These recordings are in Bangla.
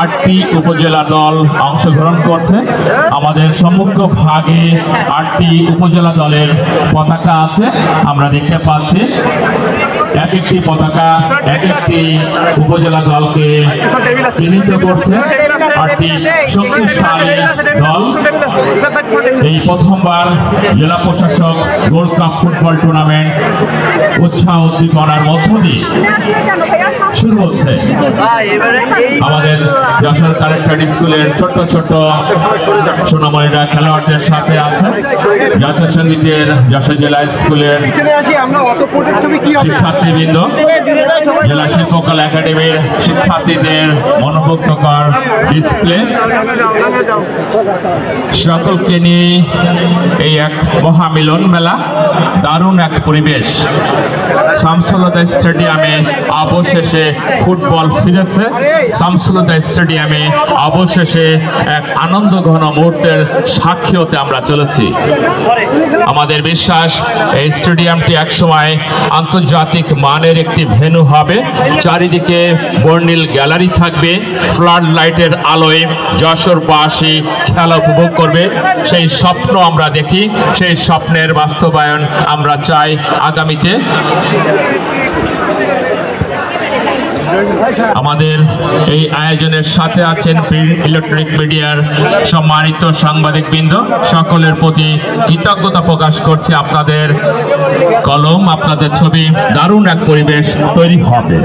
আটটি উপজেলা দল অংশগ্রহণ করছে। আমাদের সম্মুখ ভাগে 8টি উপজেলা দলের পতাকা আছে, আমরা দেখতে পাচ্ছি। এক একটি পতাকা এক একটি উপজেলা দলকে চিহ্নিত করছে। 8টি শক্তিশালী দল এই প্রথমবার জেলা প্রশাসক গোল্ড কাপ ফুটবল টুর্নামেন্ট উৎসাহ উদ্দীপনার মধ্য দিয়ে শুরু হচ্ছে। আমাদের যশোর কালেক্টরেট স্কুলের ছোট্ট ছোট্ট সোনামণিরা খেলোয়াড়দের সাথে আছে। জাতীয় সঙ্গীতের যশোর জেলা স্কুলের শিক্ষার্থীবৃন্দ, জেলা শিল্পকলা একাডেমির শিক্ষার্থীদের মনোমুগ্ধকর ডিসপ্লে, সকলকে নিয়ে এই এক মহামিলন মেলা, দারুণ এক পরিবেশ। শামসুলহুদা স্টেডিয়ামে অবশেষে ফুটবল ফিরেছে। শামসুলহুদা স্টেডিয়ামে অবশেষে এক আনন্দ ঘন মুহূর্তের সাক্ষী হতে আমরা চলেছি। আমাদের বিশ্বাস এই স্টেডিয়ামটি একসময় আন্তর্জাতিক মানের একটি ভেন্যু হবে। চারিদিকে বর্ণিল গ্যালারি থাকবে, ফ্লাড লাইটের আলোয় যশোরবাসী খেলা উপভোগ করবে। সেই স্বপ্ন আমরা দেখি, সেই স্বপ্নের বাস্তবায়ন আমরা চাই আগামীতে। আমাদের এই আয়োজনের সাথে আছেন প্রিন্ট ইলেকট্রনিক মিডিয়ার সম্মানিত সাংবাদিকবৃন্দ, সকলের প্রতি কৃতজ্ঞতা প্রকাশ করছি। আপনাদের কলম, আপনাদের ছবি, দারুণ এক পরিবেশ তৈরি হবে।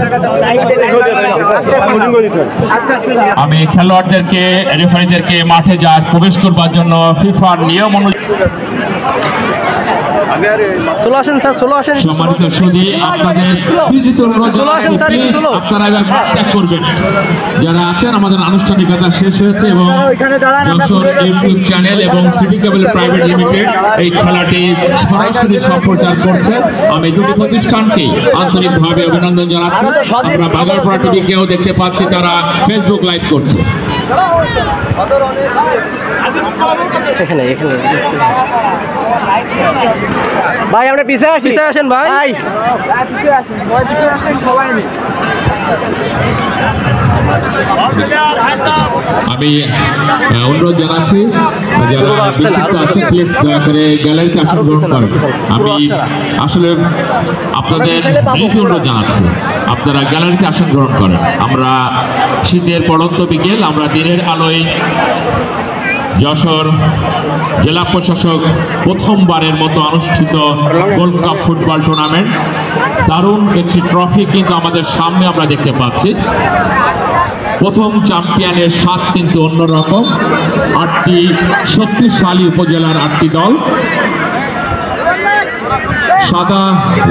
আমি খেলোয়াড়দেরকে, রেফারিদেরকে মাঠে প্রবেশ করবার জন্য ফিফার নিয়ম অনুযায়ী সম্মানিত সুধী, আপনাদের আপনারা এবার ত্যাগ করবেন। যারা আছেন, আমাদের আনুষ্ঠানিকতা শেষ হয়েছে এবং যশোর ইউটিউব চ্যানেল এবং সিটি কেবল প্রাইভেট লিমিটেড এই খেলাটি সরাসরি সম্প্রচার করছে। আমি দুটি প্রতিষ্ঠানকেই আন্তরিকভাবে অভিনন্দন জানাচ্ছি। আমরা বাগারপাড়া টিভিকেও দেখতে পাচ্ছি, তারা ফেসবুক লাইভ করছে। ভাই আমরা পিছিয়ে আসেন ভাই। আমি অনুরোধ জানাচ্ছি গ্যালারিতে আসন গ্রহণ করেন। আমি আসলে আপনাদের অনুরোধ জানাচ্ছি, আপনারা গ্যালারিতে আসন গ্রহণ করেন। আমরা শীতের পড়ন্ত বিকেল, আমরা দিনের আলোয় যশোর জেলা প্রশাসক প্রথমবারের মতো অনুষ্ঠিত গোল্ড কাপ ফুটবল টুর্নামেন্ট, দারুণ একটি ট্রফি কিন্তু আমাদের সামনে আমরা দেখতে পাচ্ছি। প্রথম চ্যাম্পিয়নের স্বাদ কিন্তু অন্যরকম। 8টি শক্তিশালী উপজেলার 8টি দল, সাদা,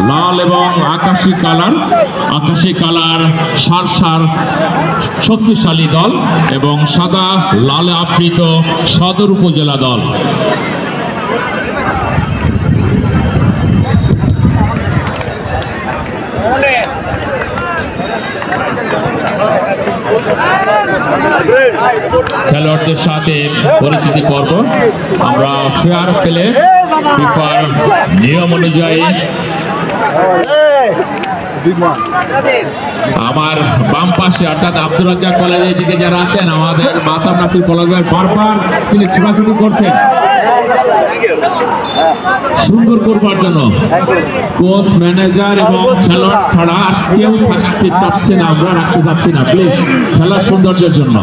লাল এবং আকাশী কালার সার শক্তিশালী দল এবং সাদা লালে আবৃত সদর উপজেলা দল। খেলোয়াড়দের সাথে পরিচিতি পর্ব আমরা ফেয়ার প্লে ফিফার নিয়ম অনুযায়ী আমার বাম পাশে অর্থাৎ আব্দুর রাজ্জাক কলেজের দিকে যারা আছেন আমাদের মাতাব নাসির কলেজের বারবার তিনি ছোটাছুটি করছেন সুন্দর করবার জন্য। কোচ, ম্যানেজার এবং খেলোয়াড় ছাড়া আর কেউ থাকতে চাচ্ছে না, আমরা রাখতে চাচ্ছি না, প্লিজ খেলার সৌন্দর্যের জন্য।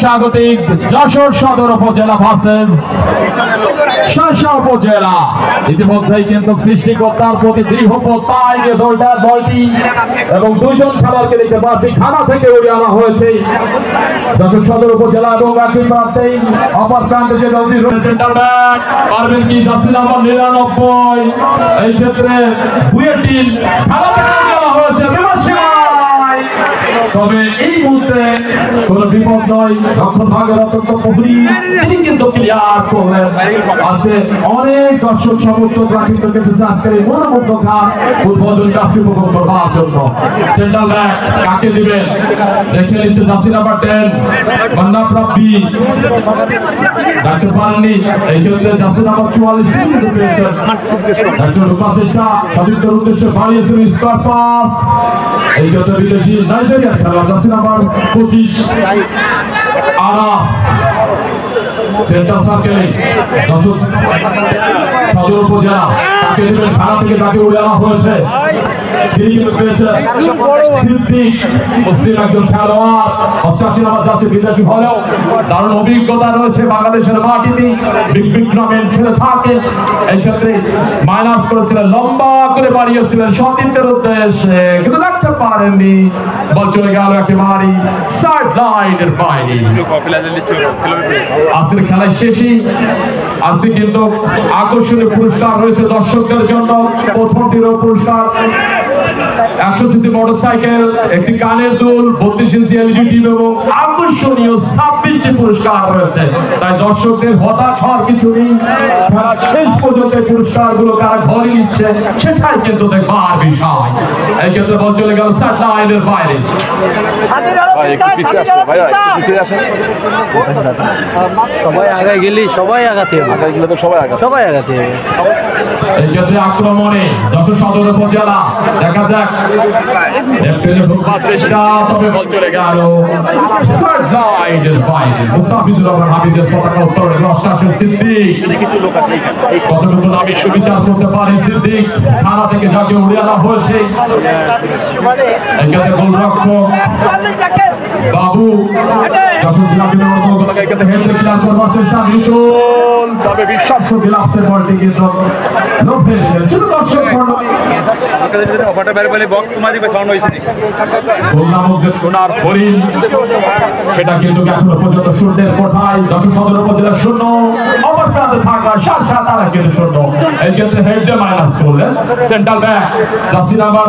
স্বাগতিক যশোর সদর উপজেলা ভার্সেস শাসা উপজেলা। ইতিমধ্যেই কিন্তু সৃষ্টিকর্তার প্রতি দৃঢ় প্রত্যয় যে দলটি এবং দুইজন খেলোয়াড়কে দেখতে পাচ্ছি খানা থেকে উড়িয়ে আনা হয়েছে যশোর সদর উপজেলা এবং একই প্রান্তে অপর প্রান্তে যে দলটি সেন্টার ব্যাক পারবেন কি জার্সি নাম্বার 99 এই ক্ষেত্রে বুয়েটি খানা থেকে উড়িয়ে আনা হয়েছে তবে এই মুহূর্তে কোনো বিপদ নয়, রক্ষণ ভাগের অত্যন্ত প্রহরী তিনি কিন্তু ক্লিয়ার করলেন। আছে অনেক দর্শক সমর্থকরা কিন্তু কেটেছে আজকের এই মনোমুগ্ধকার উদ্বোধনী কাজটি উপভোগ করবার জন্য। সেন্ট্রাল ব্যাক কাকে দিবেন দেখে নিচ্ছে জার্সি নাম্বার 10 বান্নাপ্রাপ্তি দেখতে পারেননি, এই ক্ষেত্রে জার্সি নাম্বার 44 কিন্তু পেয়েছেন একজন প্রচেষ্টা সতীর্থের উদ্দেশ্যে বাড়িয়েছেন স্কোয়ার পাস। এই ক্ষেত্রে বিদেশি নাইজেরিয়ার খেলোয়াড় জার্সি নাম্বার 25 আনাস সেন্টার সার্কেলে যশোর সদর উপজেলা তাকে দেবেন খানা থেকে তাকে উড়ে আনা হয়েছে। তিনি কিন্তু পেয়েছেন সিদ্দিক মুসলিম একজন খেলোয়াড় 88 নাম্বার জার্সি বিদেশি হলেও দারুণ অভিজ্ঞতা রয়েছে বাংলাদেশের মাটিতে বিগ টুর্নামেন্ট খেলে থাকে। এই ক্ষেত্রে মাইনাস করেছিলেন, লম্বা করে বাড়িয়েছিলেন সতীর্থের উদ্দেশ্যে কিন্তু রাখতে পারেননি, বল চলে গেল একেবারে সাইড লাইনের বাইরে। আজকের খেলায় শেষই আজকে কিন্তু আকর্ষণীয় পুরস্কার রয়েছে দর্শকদের জন্য। প্রথমটিরও পুরস্কার 100 সিসি মোটরসাইকেল, একটি কানের দুল, 32 ইঞ্চি এলইডি টিভি এবং আকর্ষণীয় 26টি পুরস্কার রয়েছে। তাই দর্শকদের হতাশ হওয়ার কিছু নেই, শেষ পর্যন্ত পুরস্কারগুলো কারা ঘরে নিচ্ছে সেটাই কিন্তু দেখবার বিষয়। এই ক্ষেত্রে বল চলে গেল সাইড লাইনের বাইরে। সবাই আগে গেলি সবাই আগাতে হবে, সবাই আগাতে হবে। এই ক্ষেত্রে আক্রমণে যশোর সদর উপজেলা দেখা যাক চেষ্টা, তবে বল চলে গেল সাইড লাইনের বাইরে। মুস্তাফিজুর রহমান হাবিবের পতাকা উত্তরে সিদ্দিক কতটুকু দাবি সুবিচার করতে পারে সিদ্দিক থানা থেকে যাকে উড়ে আনা হয়েছে। এই ক্ষেত্রে গোলরক্ষক বাবু যশোর জেলা বিনোদন এখানে হেলতে ক্লিয়ার করবার চেষ্টা বিপুল, তবে বিশ্বাস বিলাসের বলটি কিন্তু শুধু দর্শক সোনার হরিণ সেটা কিন্তু এখনো পর্যন্ত শূন্যের কোঠায় যশোর সদর উপজেলা 0 অপর প্রান্তে থাকা শাসা তারা কিন্তু 0। এই ক্ষেত্রে হেড দিয়ে মাইনাস করলেন central back jersey number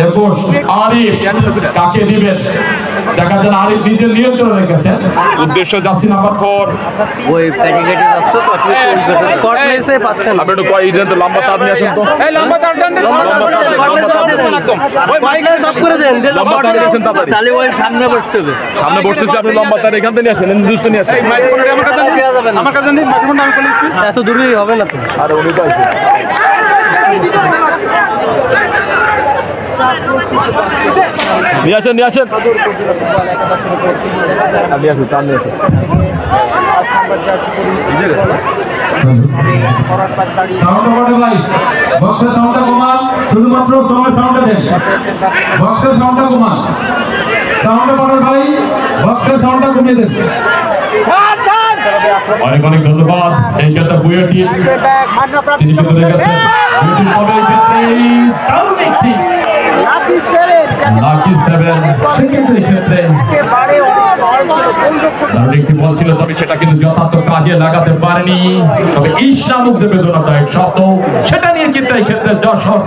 21 Arif কাকে দিবেন দেখা যান আরিফ নিজের নিয়ন্ত্রণে রেখেছেন, উদ্দেশ্য জার্সি নাম্বার 4 ওই প্যাকেটে যাচ্ছে কটলেসে পাচ্ছেন আপনি একটু কই দেন তো লম্বা তার নিয়ে আসেন তো। এই লম্বা তার দেন একদম ওই মাইক সব করে দেন যে লম্বা তার দিয়েছেন তাহলে ওই সামনে বসতে হবে, সামনে বসতেছি আপনি লম্বা তার এখান থেকে নিয়ে আসেন, দুটো নিয়ে আসেন। মাইক্রোফোন আমার কাছে দেওয়া যাবে না, আমার কাছে নেই মাইক্রোফোন আমি বলেছি এত দূরেই হবে না তো। আরে উনি তো আছে নিয়ে আসেন নিয়ে আসেন আমি আসুন তার নিয়ে আসুন। সাউন্ড কমাতে ভাই, বক্সের সাউন্ডটা কমান, শুধুমাত্র সময় সাউন্ডটা দেন, বক্সের সাউন্ডটা কমান, সাউন্ডটা কমান ভাই, বক্সের সাউন্ডটা কমিয়ে দেন। অনেক অনেক ধন্যবাদ। এই ক্ষেত্রে বুয়েটি তিনি কিন্তু রেখেছেন বুয়েটির হবে এই ক্ষেত্রে দারুণ একটি লাকি 7 সেক্ষেত্রে একটি বল ছিল, তবে সেটা কিন্তু যথার্থ কাজে লাগাতে পারেনি। তবে ঈশামুগ্ধ বেদনাদায়ক শব্দ, সেটা নিয়ে কিন্তু এই ক্ষেত্রে যশোর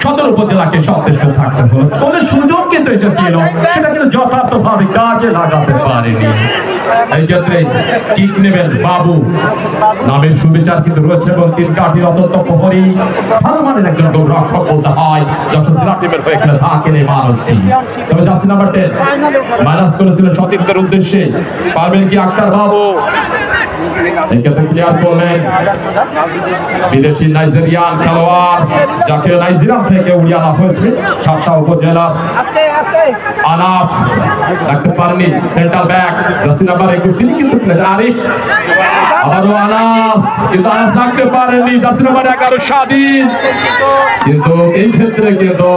সদর উপজেলাকে সন্তুষ্ট থাকতে হলো। গোলের সুযোগ কিন্তু এটা ছিল, সেটা কিন্তু যথার্থভাবে কাজে লাগাতে পারেনি। এই ক্ষেত্রে কিক নেবেন বাবু নামের সুবিচার কিন্তু রয়েছে এবং তিন কাঠির অত্যন্ত প্রহরী ভালো মানের একজন গোলরক্ষক বলতে হয় যশোর জেলা টিমের হয়ে খেলে থাকেন এই মানবটি। তবে জার্সি নাম্বার 10 মাইনাস করেছিলেন সতীর্থের উদ্দেশ্যে, পারবেন কি আক্তার বাবু? এই ক্ষেত্রে ক্লিয়ার করলেন বিদেশি নাইজেরিয়ান খেলোয়াড়, যাকে নাইজেরিয়া থেকে উড়িয়ে আনা হয়েছে শার্শা উপজেলার আনাস। রাখতে পারেনি সেন্টার ব্যাক জার্সি নাম্বার 21, তিনি কিন্তু আরিফ আবারও আনাস, কিন্তু আনাস রাখতে পারেনি জার্সি নাম্বার 11 স্বাধীন। কিন্তু এই ক্ষেত্রে কিন্তু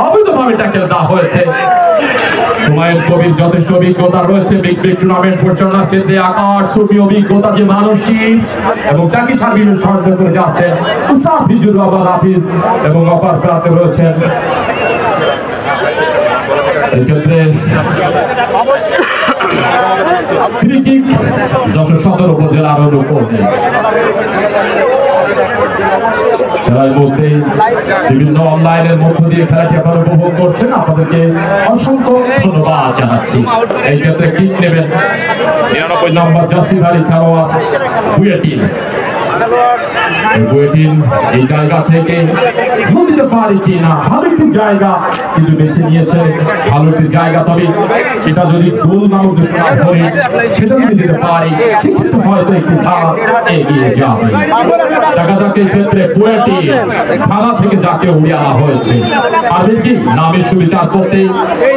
অবৈধভাবে ট্যাকেল দেওয়া হয়েছে। হুমায়ুন কবির যথেষ্ট অভিজ্ঞতা রয়েছে বিগ বিগ টুর্নামেন্ট পরিচালনার ক্ষেত্রে, আকার ছবি অভিজ্ঞতা যে মানুষটি, এবং তাকে সার্বিক সহায়তা করে যাচ্ছেন উস্তাদ ফিজুর রহমান হাফিজ এবং অপার প্রান্তে রয়েছেন এই ক্ষেত্রে ফ্রি কিক যশোর সদর উপজেলার অনুকূলে। খেলার মধ্যে বিভিন্ন অনলাইনের মধ্য দিয়ে খেলাটি আপনারা উপভোগ করছেন, আপনাদেরকে অসংখ্য ধন্যবাদ জানাচ্ছি। এই ক্ষেত্রে কিক নেবেন 99 নম্বর জার্সিধারী খেলোয়াড় বুয়েটিন। এই জায়গা থেকে দিতে পারে কি না, ভালো একটি জায়গা কিন্তু বেছে নিয়েছে, ভালো একটি জায়গা। তবে সেটা যদি গোল নামক ধরে সেটা যদি দিতে পারে সেক্ষেত্রে হয়তো একটু ধারা এগিয়ে যাবে। দেখা যাক এই ক্ষেত্রে বুয়েটিন খেলা থেকে যাকে উড়িয়ে আনা হয়েছে, পারবে কি নামের সুবিচার করতে?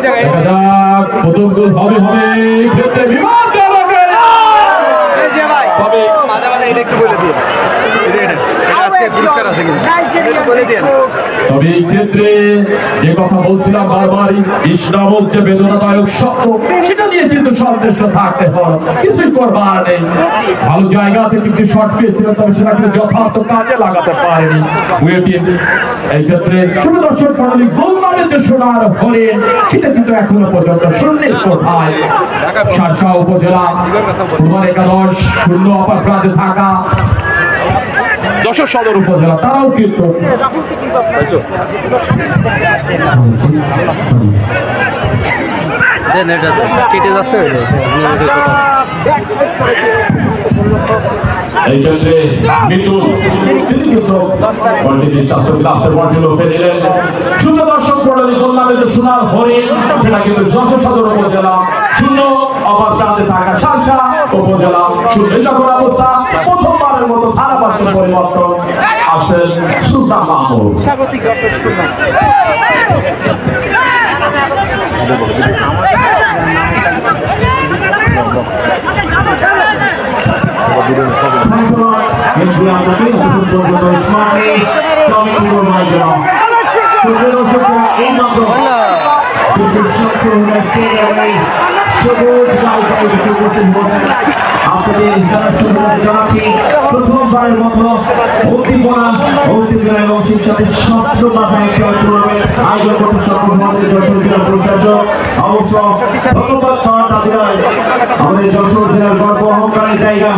দেখা যাক প্রথম গোল হবে হবে এই ক্ষেত্রে বিমান তবে এই ক্ষেত্রে যে কথা বলছিলাম বারবারই, ইসলামক যে বেদনাদায়ক শব্দ, সেটা নিয়ে কিন্তু সন্তুষ্ট থাকতে হলো, কিছুই করবার নেই। ভালো জায়গা থেকে একটি শট পেয়েছিল, তবে সেটা কিন্তু যথার্থ কাজে লাগাতে পারেনি বুয়েটিন। এই ক্ষেত্রে ছোট দর্শক মন্ডলী গোল মানে যে সোনার হরিণ, সেটা কিন্তু এখনো পর্যন্ত শূন্যের কোঠায়। শার্শা উপজেলা ফুটবল একাদশ 0 অপার প্রান্তে থাকা যশোর সদর উপজেলা, তারাও কিন্তু কেটে যাচ্ছে। এই ক্ষেত্রে মিঠুন তিনি কিন্তু সুন্দর দর্শক মন্ডলী গোল নামে যে সোনার হরিণ, সেটা কিন্তু যশোর সদর উপজেলা 0 অপার প্রান্তে থাকা শার্শা উপজেলা 0। যখন অবস্থা প্রথমবারের মতো ধারাবাহিক পরিবর্তন আসেন সুলতান মাহমুদ। স্বাগতিক দর্শক সুলতান প্রথমবারের মতো উদ্দীপনা এবং সেই সাথে সবচেয়ে টুর্নামেন্ট আয়োজন করতে সক্ষম হয়েছে যশোর জেলা প্রশাসক। অবশ্য ধন্যবাদ তাদের আমাদের যশোর জেলার গর্ব অহংকারের জায়গা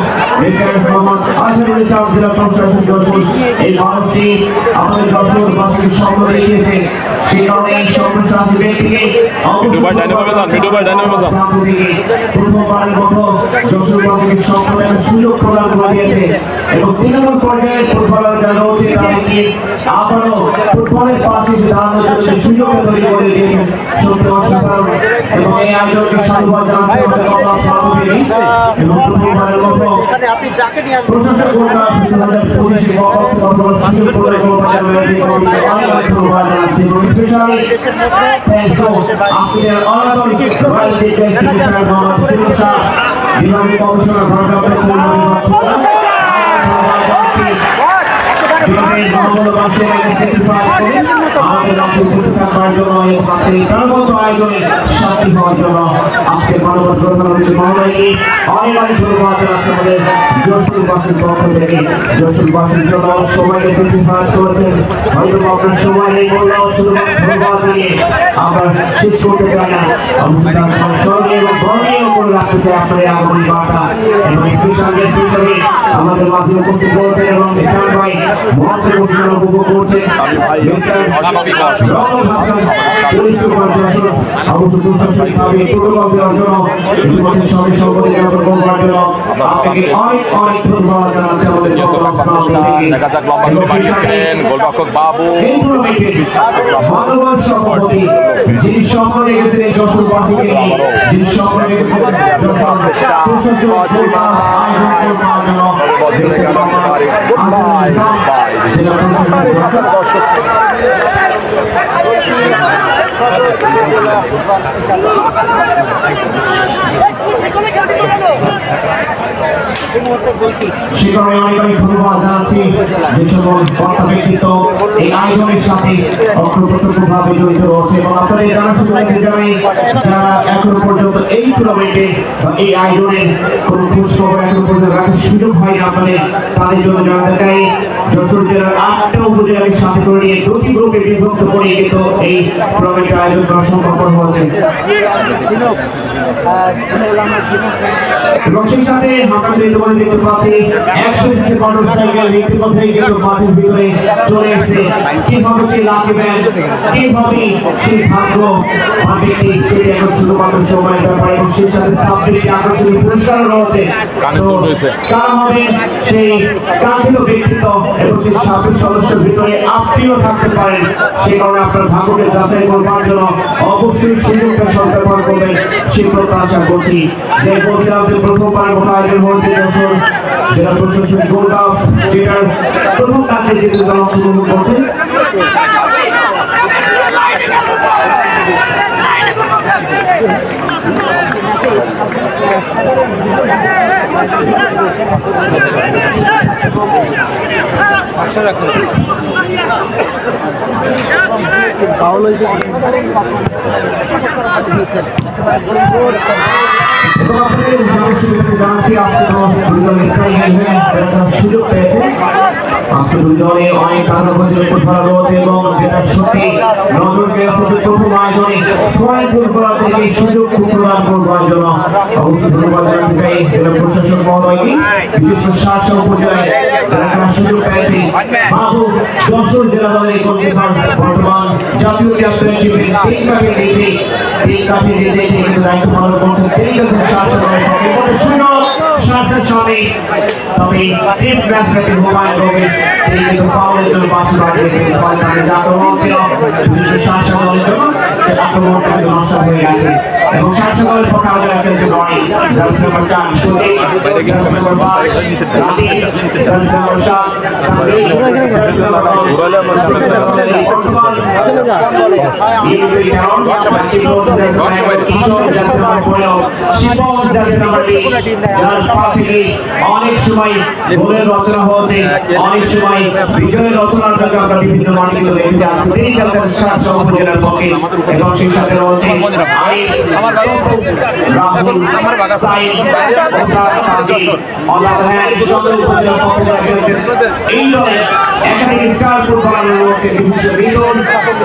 আশারুল ইসলাম জেলা প্রশাসক যশোর। এই মানুষটি আমাদের যশোরবাসীর স্বপ্ন দেখিয়েছে, সেই কারণে এই স্বপ্নসাথী ব্যক্তিকে প্রথমবারের মতো যশোরবাসীকে স্বপ্ন দেখার সুযোগ প্রদান করে দিয়েছে এবং তৃণমূল পর্যায়ে ফুটবলার যারা রয়েছে তাদেরকে আবারও ফুটবলের পাশে দাঁড়ানোর জন্য সুযোগ তৈরি করে দিয়েছেন। সত্যি অসাধারণ এবং এই আয়োজনকে সাধুবাদ জানাতে এবং প্রথমবারের মতো প্রশাসক বিভাগীয় কমিশনার আয়োজনে সাথী হওয়ার জন্য আজকে মানবত মহোদয়কে অনেক অনেক ধন্যবাদ জানাচ্ছি। আমাদের যশোরবাসীর পক্ষ থেকে যশোরবাসীর জন্য সবাইকে করেছেন। হয়তো আপনার সময় নেই বললেও শুধুমাত্র ধন্যবাদ জানিয়ে আমরা শেষ করতে চাই না। অনুষ্ঠান স্মরণীয় এবং ধর্মীয় করে রাখতে চাই আপনার এই আগমনী বার্তা এবং স্পেশাল গেস্ট হিসেবে আমাদের মাঝে উপস্থিত রয়েছেন এবং ইসলাম ভাই মঞ্চে পরিচালনা উপভোগ করছেন অবশ্য প্রশাসনিকভাবে প্রোটোকল দেওয়ার জন্য ইতিমধ্যে সবাই সম্পর্কে করার জন্য আপনাকে অনেক অনেক ধন্যবাদ জানাচ্ছি আমাদের দেখা যাক লম্বা করে বানিয়েছিলেন গোলরক্ষক বাবু ধন্যবাদ সভাপতি যিনি স্বপ্ন রেখেছিলেন যশোরবাসীকে নিয়ে যিনি স্বপ্ন রেখেছিলেন সেখানে অনেক অনেক ধন্যবাদ জানাচ্ছি যে সকল বক্তা ব্যক্তিত্ব এই আয়োজনের সাথে অপ্রত্যক্ষভাবে জড়িত রয়েছে এবং আপনাদের জানা সুযোগ জানাই যারা এখনো পর্যন্ত এই টুর্নামেন্টে বা এই আয়োজনের কোন খোঁজ খবর এখনো পর্যন্ত রাখার সুযোগ হয়নি আপনাদের তাদের জন্য জানাতে চাই যশোর জেলার ৮টা উপজেলাকে সাথে করে নিয়ে 2টি গ্রুপে বিভক্ত করে কিন্তু এই টুর্নামেন্টের আয়োজন করা সম্ভব হয়েছে এবং সেই সাথে আমরা দেখতে পাচ্ছি 100 মোটরসাইকেল ইতিমধ্যেই কিন্তু মাঠের ভিতরে চলে এসেছে কিভাবে সেই লাকি ব্যান্ড কিভাবে সেই ভাগ্য ব্যক্তি সেটি এখন শুধুমাত্র সময়ের ব্যাপার এবং সেই সাথে সাবজেক্টে আকর্ষণীয় পুরস্কার রয়েছে কারা হবে সেই কাঙ্ক্ষিত ব্যক্তিত্ব এবং সেই 26 সদস্যের ভিতরে আপনিও থাকতে পারেন সেই কারণে আপনার ভাগ্যকে যাচাই করবার জন্য অবশ্যই সুযোগটা সরকার করবেন সেই প্রত্যাশা করছি যে বলছিলাম যে প্রথমবারের মতো আয়োজন হয়েছে যশোর জেলা প্রশাসনিক গোল্ড কাপ যেটার প্রথম কাজে যেহেতু দল অংশগ্রহণ করছে সুযোগ পেয়েছে আজকে দুজনে অনেক টাকা পয়সা রেকর্ড করা রয়েছে এবং যেটা সত্যি নজর কেড়েছে প্রথম আয়োজনে পয়েন্ট গোল করা থেকে সুযোগ প্রদান করবার জন্য অবশ্যই ধন্যবাদ জানাতে চাই জেলা প্রশাসক মহোদয়কে বিশেষ করে শার্শা উপজেলায় যারা সুযোগ পেয়েছে বাবু যশোর জেলা দলের গোলকিপার বর্তমান জাতীয় চ্যাম্পিয়নশিপে 3 কাপে জিতে 3 কাপে জিতে কিন্তু দায়িত্ব পালন করছেন শার্শা দলের পক্ষে সুযোগ শার্শার সামনে তবে chief match referee Humayun Kabir তিনি কিন্তু ফাউলের জন্য বাসি বাজিয়েছেন ফলে তাদের আক্রমণ ছিল শার্শা দলের জন্য সেই আক্রমণটা কিন্তু নষ্ট হয়ে গেছে এবং শার্শা দলের পক্ষে আমাদের খেলছে Roni jersey number 4 Sudip jersey number 5 Rati jersey number 7 অনেক সময় গোলের রচনা হচ্ছে অনেক সময় বিজয়ের রচনার জন্য আমরা বিভিন্ন মাঠগুলো দেখেছি আজকে তিনি খেলছেন শার্শা উপজেলার পক্ষে এবং সেই সাথে রয়েছে রাহুল সাইদ এই দলে একাধিক স্টার ফুটবলার রয়েছে বিশেষ বেতন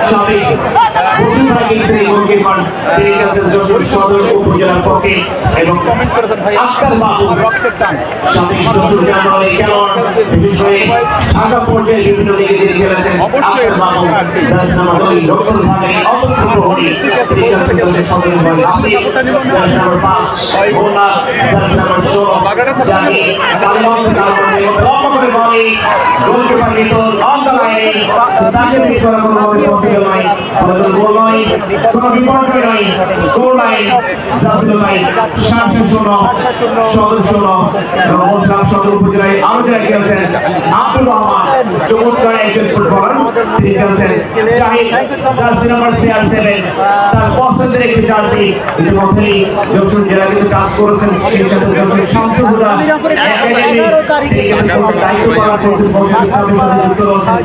সাবেক বসুন্ধরা কিংসের গোলকিপার তিনি খেলছেন যশোর সদর উপজেলার পক্ষে এবং আক্তার বাবু সাবেক যশোর জেলা দলের খেলোয়াড় বিশেষ করে ঢাকা পর্যায়ে বিভিন্ন লিগে তিনি খেলেছেন আক্তার বাবু জার্সি নাম্বার 2 দক্ষিণ ভাগের অত্যন্ত প্রহরী তিনি খেলছেন যশোর সদর দলের Asif jersey number 5 Mona jersey number 16 জানি কালিগঞ্জ কালগঞ্জে লম্বা করে বলে গোলকিপার লিটন অন দ্য লাইনে তাকে বিট করা কোনোভাবে পসিবল নয় আমাদের গোল নয় কোনো বিপর্যয় নয় score line jersey line Sharsha শূন্য সদর শূন্য এবং বলছিলাম সদর উপজেলায় আরো যারা খেলছেন আব্দুর রহমান চমৎকার একজন ফুটবলার তিনি খেলছেন জাহিদ জার্সি নাম্বার 7 তার পছন্দের একটি জার্সি ইতিমধ্যেই যশোর জেলা কিন্তু কাজ করেছেন সেই সাথে যশোর শামসুহুদা একাডেমি দায়িত্ব পালন করছেন বছরের সাথে যুক্ত রয়েছেন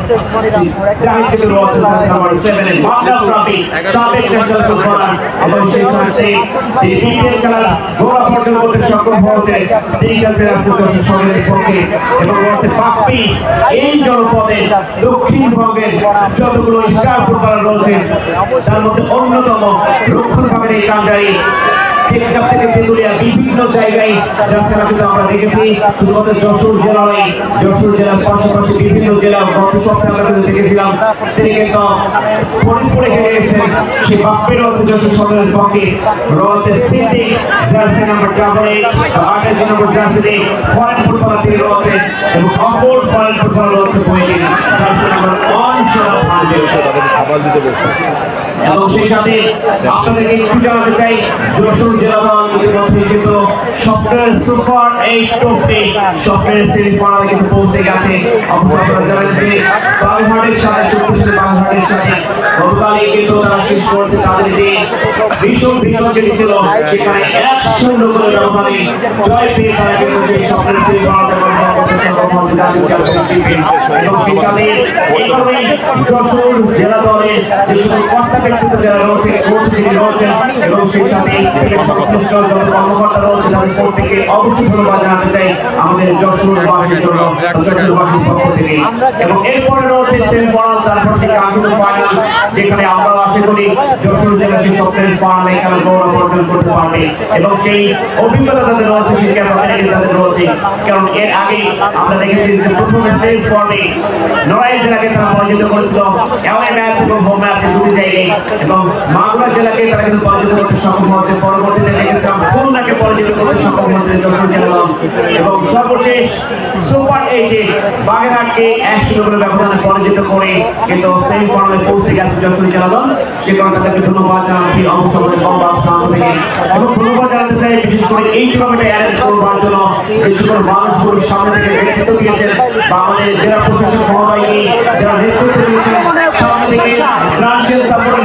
জাহিদ কিন্তু রয়েছেন জার্সি নাম্বার 7 মামলা রাফি সাবেক ন্যাশনাল ফুটবলার এবং সেই সাথে এই বিপিএল খেলার গোড়া পর্যন্ত করতে সক্ষম হয়েছে তিনি খেলছেন আজকে যশোর শহরের পক্ষে এবং রয়েছে বাপ্পি এই জনপদে দক্ষিণবঙ্গ বিভাগের যতগুলো স্টার ফুটবলার রয়েছে তার মধ্যে অন্যতম রক্ষণ ভাগের এই কান্ডারি থেকে তেঁতুলিয়া বিভিন্ন জায়গায় যার খেলা কিন্তু আমরা দেখেছি শুধুমাত্র যশোর জেলা নয় যশোর জেলার পাশাপাশি বিভিন্ন জেলা গত সপ্তাহে আমরা কিন্তু দেখেছিলাম তিনি কিন্তু ফরিদপুরে খেলে এসেছেন সেই বাপ্পি রয়েছে যশোর সদরের পক্ষে রয়েছে সিদ্দিক জার্সি নাম্বার 88 নম্বর জার্সিতে ফরেন ফুটবলার তিনি রয়েছে এবং অপর ফরেন ফুটবলার রয়েছে বইটি জার্সি নাম্বার 1 এবং সেই সাথে আপনাদেরকে একটু জানাতে চাই যশোর জেলা দল ইতিমধ্যে কিন্তু স্বপ্নের সুপার 8 ট্রফি স্বপ্নের সেমিফাইনালে কিন্তু পৌঁছে গেছে। আপনারা জানেন যে বাগেরহাটের সাথে শক্তিশালী বাগেরহাটের সাথে গতকালই কিন্তু তারা শেষ করেছে তাদের যে ভীষণ যেটি ছিল সেখানে 1-0 গোলের ব্যবধানে জয় পেয়ে তারা কিন্তু সেই স্বপ্নের সেমিফাইনালে এবং সেই সাথে এই কারণে যশোর জেলা দলের যে সকল কর্তা ব্যক্তিত্ব যারা রয়েছে কোচ যিনি রয়েছেন এবং সেই সাথে সংশ্লিষ্ট যত কর্মকর্তা রয়েছে তাদের প্রত্যেককে অবশ্যই ধন্যবাদ জানাতে চাই আমাদের যশোরবাসীর জন্য যশোরবাসীর পক্ষ থেকে। এবং এরপরে রয়েছে সেমিফাইনাল তারপর থেকে আন্তর্জাতিক ফাইনাল যেখানে আমরা আশা করি যশোর জেলা সেই স্বপ্নের ফাইনালে এখানে গৌরব অর্জন করতে পারবে এবং সেই অভিজ্ঞতা তাদের রয়েছে সেই ক্যাপাবিলিটি তাদের রয়েছে। কারণ এর আগে আমরা দেখেছি যে প্রথম স্টেজ পর্বে নড়াইল জেলাকে তারা পরাজিত করেছিল অ্যাওয়ে ম্যাচ এবং হোম ম্যাচে দুটি জায়গায় এবং মাগুরা জেলাকে তারা কিন্তু পরাজিত করতে সক্ষম হচ্ছে। পরবর্তীতে দেখেছিলাম খুলনাকে পরাজিত করতে সক্ষম হচ্ছে যশোর জেলা দল এবং সর্বশেষ সুপার 8-এ বাগেরহাটকে 1-0 গোলের ব্যবধানে পরাজিত করে কিন্তু সেমিফাইনালে পৌঁছে গেছে যশোর জেলা দল। সে কারণে তাদেরকে ধন্যবাদ জানাচ্ছি অবশ্যই কমবাস প্রান্ত থেকে এবং ধন্যবাদ জানাতে চাই বিশেষ করে এই টুর্নামেন্টে অ্যারেঞ্জ করবার জন্য যে সকল মানুষগুলো সামনে থেকে নেতৃত্ব দিয়েছেন বা আমাদের জেলা প্রশাসক মহোদয়কে যারা নেতৃত্ব দিয়েছেন সামনে থেকে ফিনান্সিয়াল সাপোর্ট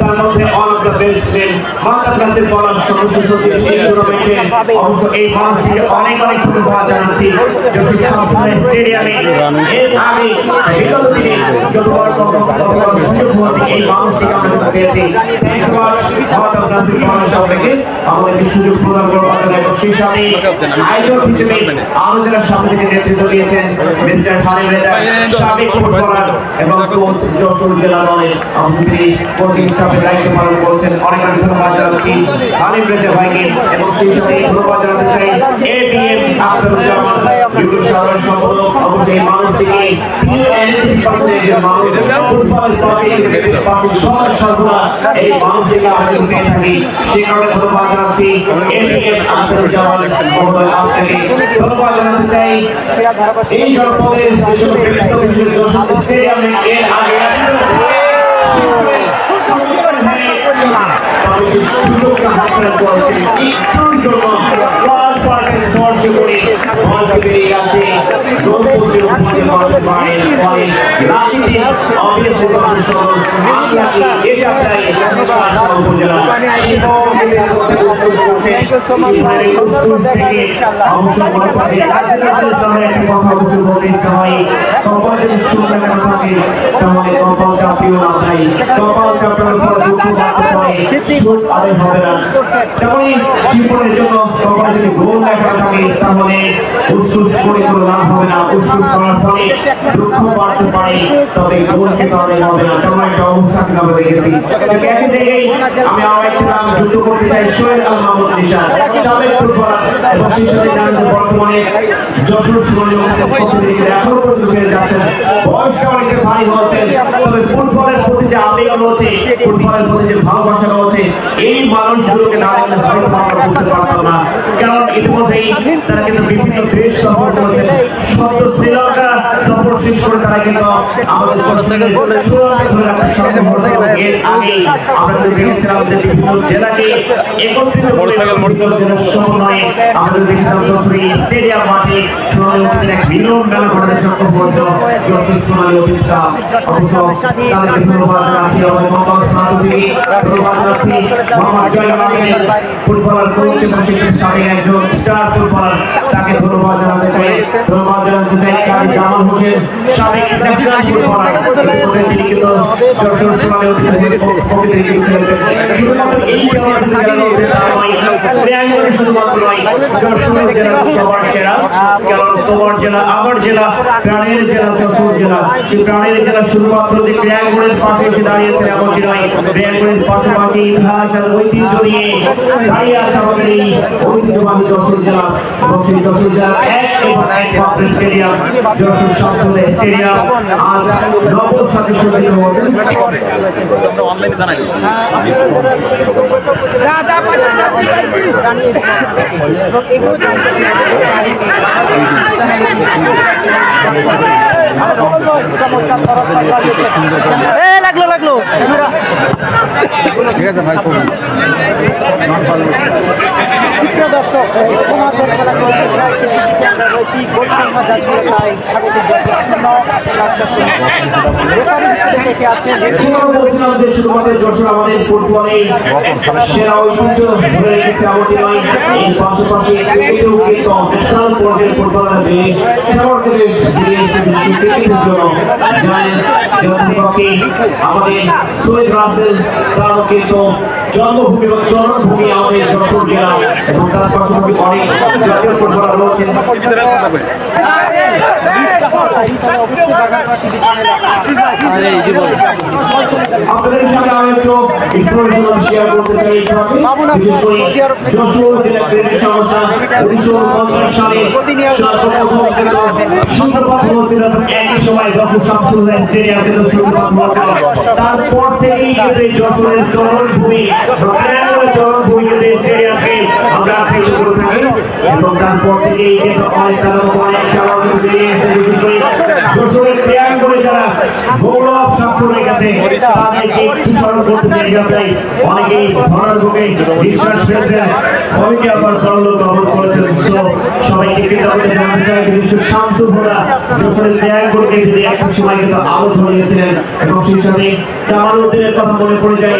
তার মধ্যে all of the best player মাতার কাছে বলার সদস্য সচিব এই মানুষটিকে অনেক ধন্যবাদ জানাচ্ছি স্টেডিয়ামে এর আগে বিগত দিনে যতবার এই মানুষটিকে আমরা পেয়েছি মাতার কাছে বলার সবাইকে আমাদেরকে সুযোগ প্রদান করবার জন্য এবং সেই সাথে আয়োজক হিসেবে আলোচনার সামনে থেকে নেতৃত্ব দিয়েছেন মিস্টার খালিদ রেজা সাবেক ফুটবলার এবং কোচ যশোর জেলা দলের তিনি কোচিং স্টাফের দায়িত্ব পালন করছেন। অনেক ধন্যবাদ জানাচ্ছি খালিদ রেজা ভাইকে এবং সেই সাথে ধন্যবাদ জানাতে চাই এবিএম আখতারুজ্জামান ইউটিউব সাধারণ সম্পাদক অবশ্যই মানুষটিকে এই মানুষটিকে আমরা পেয়ে থাকি সে কারণে ধন্যবাদ জানাচ্ছি এবিএম আখতারুজ্জামান মহোদয় আপনাকে ধন্যবাদ জানাতে চাই এই জনপদের যেসব স্টেডিয়ামে এর আগে জীবনের জন্য কপালে যদি গোল লেখা থাকে তাহলে উৎসুক করে কোনো লাভ হবে না। উৎসুক করার ফলে দুঃখ বাড়তে পারে তবে গোল কিন্তু আদায় হবে না। তেমন একটা অবস্থা কিন্তু আমরা দেখেছি। একই জায়গায় আমি আমার একটা নাম যুক্ত করতে চাই সোহেল আল মাহমুদ নিশান সাবেক ফুটবলার এবং সেই সাথে জানেন যে বর্তমানে যশোর সুন্দরবনের পক্ষ থেকে এখনো পর্যন্ত ফিরে যাচ্ছেন। বয়সটা অনেকটা ভারী হয়েছে তবে ফুটবলের প্রতি যে আবেগ রয়েছে ফুটবলের প্রতি যে ভালোবাসা রয়েছে এই মানুষগুলোকে না দেখলে হয়তো আমরা বুঝতে পারতাম না। কারণ ইতিমধ্যেই তারা কিন্তু বিভিন্ন দেশ সফর করেছেন। সদ্য শ্রীলঙ্কা সফর শেষ করে তারা কিন্তু আমাদের এর আগে আমরা দেখেছিলাম যে বিভিন্ন জেলাকে একত্রিত করে সমন্বয়ে আমাদের দেখেছিলাম যশোরী স্টেডিয়াম মাঠে সোনালী অতীতের এক মিলন মেলা করাতে সক্ষম হয়েছিল যশোর সোনালী অতীতটা। অবশ্য তাদেরকে ধন্যবাদ জানাচ্ছি আমাদের মোহাম্মদ ধন্যবাদ জানাচ্ছি মোহাম্মদ জয়নাল ফুটবলার কোচ এবং সেই সাথে একজন স্টার ফুটবলার, তাকে ধন্যবাদ জানাতে চাই। কাজী জামাল হোসেন, সাবেক ন্যাশনাল ফুটবলার, তিনি কিন্তু যশোর সোনালী অধিনায়কের পক্ষে খেলেছেন। শুধুমাত্র এই শুধুমাত্র নয়, যশোর জেলা সবার সেরা, কারণ তোমার জেলা আমার জেলা, প্রাণের জেলা যশোর জেলা। সেই প্রাণের জেলা শুধুমাত্র যে ক্রীড়াঙ্গনের পাশে এসে দাঁড়িয়েছে এমনটি নয়, ক্রীড়াঙ্গনের পাশাপাশি ইতিহাস আর ঐতিহ্য নিয়ে দাঁড়িয়ে আছে আমাদের এই ঐতিহ্যবাহী যশোর জেলা। এবং সেই যশোর জেলার একমাত্র স্টেডিয়াম যশোর শামসুল স্টেডিয়াম আজ নবম সাথে সজ্জিত হয়েছে। লাগলো ঠিক আছে ভাই। সুপ্রিয় দর্শক, তোমাদের খেলা চলছে প্রায় শেষের দিকে আমরা রয়েছি। গোল সংখ্যা যাচ্ছে প্রায় স্বাগতিক দেখে আছে। বলছিলাম যে শুধুমাত্র যশোর আমাদের ফুটবলে সেরা ঐতিহ্য ধরে রেখেছে এমনটি নয়, এই পাশাপাশি ক্রিকেটেও কিন্তু ন্যাশনাল পর্যায়ের ফুটবলার খেলোয়াড়দের দিয়ে এসেছে ক্রিকেটের জন্য। জানেন আমাদের সৈয়দ রাসেল, তারও কিন্তু জন্মভূমি এবং চরণভূমি আমাদের যশোর জেলা, এবং তার পাশাপাশি অনেক জাতীয় ফুটবলার রয়েছেন। আপনাদের সাথে আমি একটু ইনফরমেশন শেয়ার করতে চাই। যশোর জেলা ক্রিকেট সংস্থা 1950 সালে সূত্রপাত হয়েছিল, একই সময় যশোর শামসুল স্টেডিয়াম কিন্তু সূত্রপাত হয়েছিল। তারপর থেকেই কিন্তু যশোরের চরণভূমি চরণভূমিতে স্টেডিয়ামকে আমরা ফিল করে থাকি, এবং তারপর থেকেই কিন্তু অনেক খেলোয়াড় বেরিয়ে এসেছে। যশোরের ক্রীড়াঙ্গনে যারা গৌরব স্বাক্ষর রেখে গেছে তাদেরকে একটু স্মরণ করতে চাই। অনেকেই ধরার বুকে বিশ্বাস পেয়েছেন, অনেকে আবার পরলোক গমন করেছেন। সবাইকে কৃতজ্ঞতা জানাতে চাই। বিশেষ শামসুল ভোলা যশোরের ক্রীড়াঙ্গনকে যদি একটা সময় কিন্তু আলো ঝরিয়েছিলেন, এবং সেই সাথে জামালউদ্দিনের কথা মনে পড়ে যায়,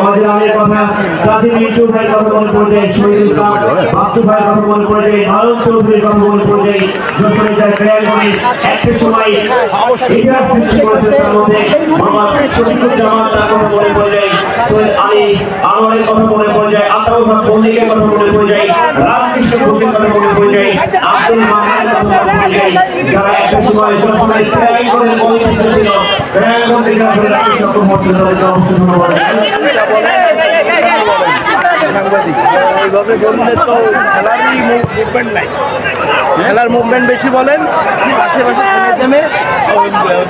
অজির আলীর কথা, কাজী মিন্টু ভাইয়ের কথা মনে পড়ে যায়, শহীদুল ইসলাম বাপ্পু ভাইয়ের কথা মনে পড়ে যায়, নারায়ণ চৌধুরীর কথা মনে পড়ে যায়। যশোরের যার ক্রীড়াঙ্গনে একটা সময় ইতিহাস সৃষ্টি করেছে, তার মধ্যে মোহাম্মদ শফিকুজ্জামান তার কথা মনে পড়ে যায়, সৈয়দ আলী আনোয়ারের কথা মনে পড়ে যায়, আতাউর রহমান মল্লিকের কথা মনে পড়ে যায়, রামকৃষ্ণ ঘোষের কথা মনে পড়ে যায়, আব্দুল মান্নানের কথা মনে পড়ে যায়, যারা একটা সময় যশোরের ক্রীড়াঙ্গনের ঐতিহ্য ছিল। ক্রীড়াঙ্গন থেকে আসলে রাখতে সক্ষম হচ্ছে, তাদেরকে অবশ্যই ধন্যবাদ। খেলার মুভমেন্ট বেশি বলেন, আশেপাশে থেমে থেমে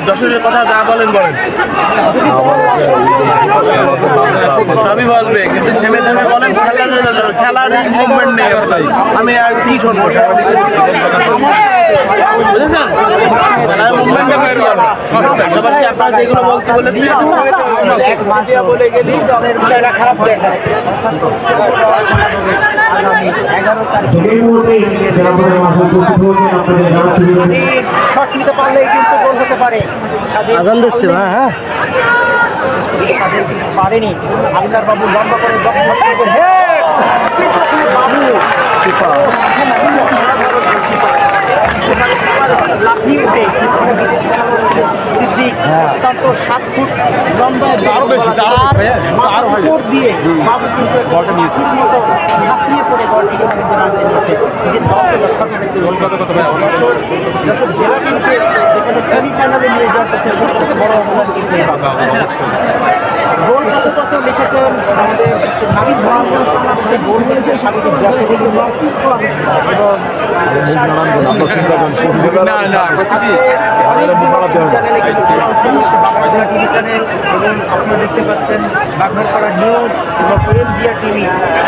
যশোরের কথা যা বলেন সবই বলবে, কিন্তু থেমে থেমে বলেন। খেলার মুভমেন্ট নেই, আমি আর কি শুনবো, বুঝেছেন? খেলার মুভমেন্টটা বের করেন। পাশাপাশি আপনারা যেগুলো বলতে বলেছি বলে গেলি খারাপ দেখাচ্ছে। শট নিতে পারলেই কিন্তু গোল হতে পারে। আজান দিচ্ছে না, হ্যাঁ পারেনি হাবিলদার বাবু লম্বা করে লাফিয়ে উঠে সিদ্দিক অত্যন্ত 7 ফুট লম্বা তার উপর দিয়ে বাবু কিন্তু মতো ঝাঁপিয়ে পড়ে বলটিকে নিজের দলকে রক্ষা করেছে। যশোর জেলা কিন্তু যেখানে সেমিফাইনালে নিয়ে যাওয়ার কাছে সব থেকে বড় অবদান কিন্তু গোল কত লিখেছেন আমাদের নাবিদ ভ্রমণ, সে গোল দিয়েছে স্বাগতিক যশোর চ্যানেলে কিন্তু বাগড়া টিভি চ্যানেল, এবং আপনারা দেখতে পাচ্ছেন বাগড়াপাড়া নিউজ এবং এমজিআর টিভি,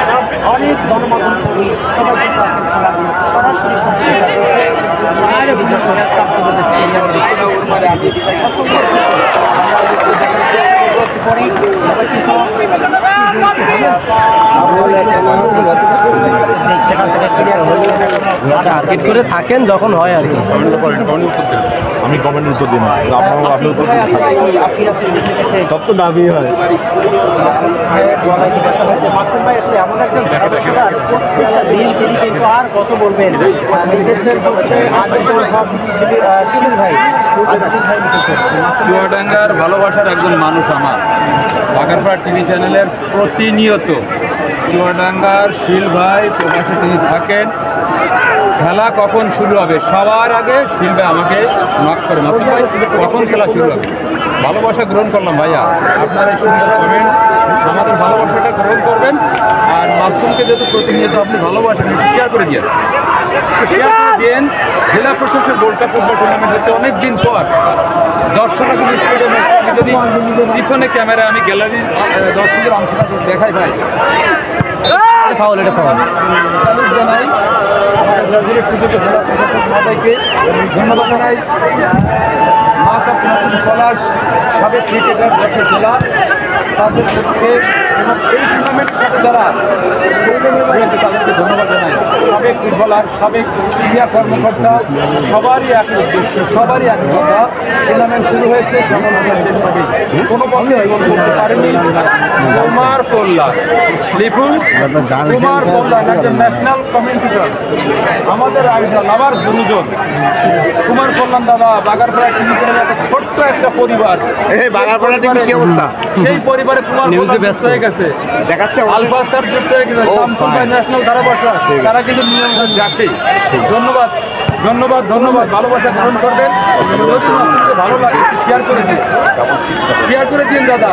সব অনেক গণমাধ্যম কর্মী সবাই কিন্তু আছেন খেলা সরাসরি সম্প্রচার করছে। সেখান থেকে ক্লিয়ার হয়ে টার্গেট করে থাকেন যখন হয় আর কি। আমি কমেন্ট উত্তর দিন সব তো দাবি হয়। মাসুম ভাই আসলে এমন একজন খেলোয়াড়, প্রত্যেকটা দিন তিনি কিন্তু আর কত বলবেন লিখেছেন হচ্ছে শিবির ভাই চুয়াডাঙ্গার ভালোবাসার একজন মানুষ আমার বাগারপাড়া টিভি চ্যানেলের প্রতিনিয়ত চুয়াডাঙ্গার শিল ভাই প্রবাসে তিনি থাকেন। খেলা কখন শুরু হবে সবার আগে শিল ভাই আমাকে নক করে, মাসুম ভাই কখন খেলা শুরু হবে। ভালোবাসা গ্রহণ করলাম ভাইয়া, আপনার এই সুন্দর কমেন্ট আমাদের ভালোবাসাটা গ্রহণ করবেন। আর মাসুমকে যেহেতু প্রতিনিয়ত আপনি ভালোবাসেন একটু শেয়ার করে দিয়ে শেয়ার করে দিন। জেলা প্রশাসক গোল্ড কাপ ফুটবল টুর্নামেন্ট হচ্ছে অনেক দিন পর দর্শকরা কিন্তু স্টেডিয়ামে, যদি পিছনে ক্যামেরা আমি গ্যালারি দর্শকদের অংশটা দেখাই ভাই, ফাউল, এটা ফাউল। স্যালুট জানাই আমাদের ব্রাজিলের সুযোগ জেলা প্রশাসক মহোদয়কে ধন্যবাদ জানাই। মা কাপ নাসিম পলাশ সাবেক ক্রিকেটার দেশের জেলা তাদের পক্ষে এবং এই টুর্নামেন্টের সাথে যারা রয়েছে তাদেরকে ধন্যবাদ জানাই। সাবেক ফুটবলার, সাবেক ক্রীড়া কর্মকর্তা, সবারই এক উদ্দেশ্য, সবারই এক কথা। টুর্নামেন্ট শুরু হয়েছে সফলতা শেষ হবে, কোনো পক্ষে করতে পারেনি। কুমার কল্যাণ লিপু, কুমার কল্যাণ একজন ন্যাশনাল কমেন্টেটর, আমাদের আইডল, আমার গুরুজন কুমার কল্যাণ দাদা। বাগারপাড়া টিভি চ্যানেলের একটা ছোট্ট একটা পরিবার, বাগারপাড়া টিভি কি অবস্থা? সেই পরিবারে কুমার কল্যাণ ব্যস্ত হয়ে গেছে, দেখাচ্ছে আলফা স্যার যুক্ত হয়ে গেছে, শামসুল ভাই ন্যাশনাল ধারাভাষা, তারা কিন্তু নিয়ম রাখেই। ধন্যবাদ ধন্যবাদ ধন্যবাদ, ভালোবাসা গ্রহণ করবেন। যদি মাসুমকে ভালো লাগে শেয়ার করে দিন, শেয়ার করে দিন দাদা।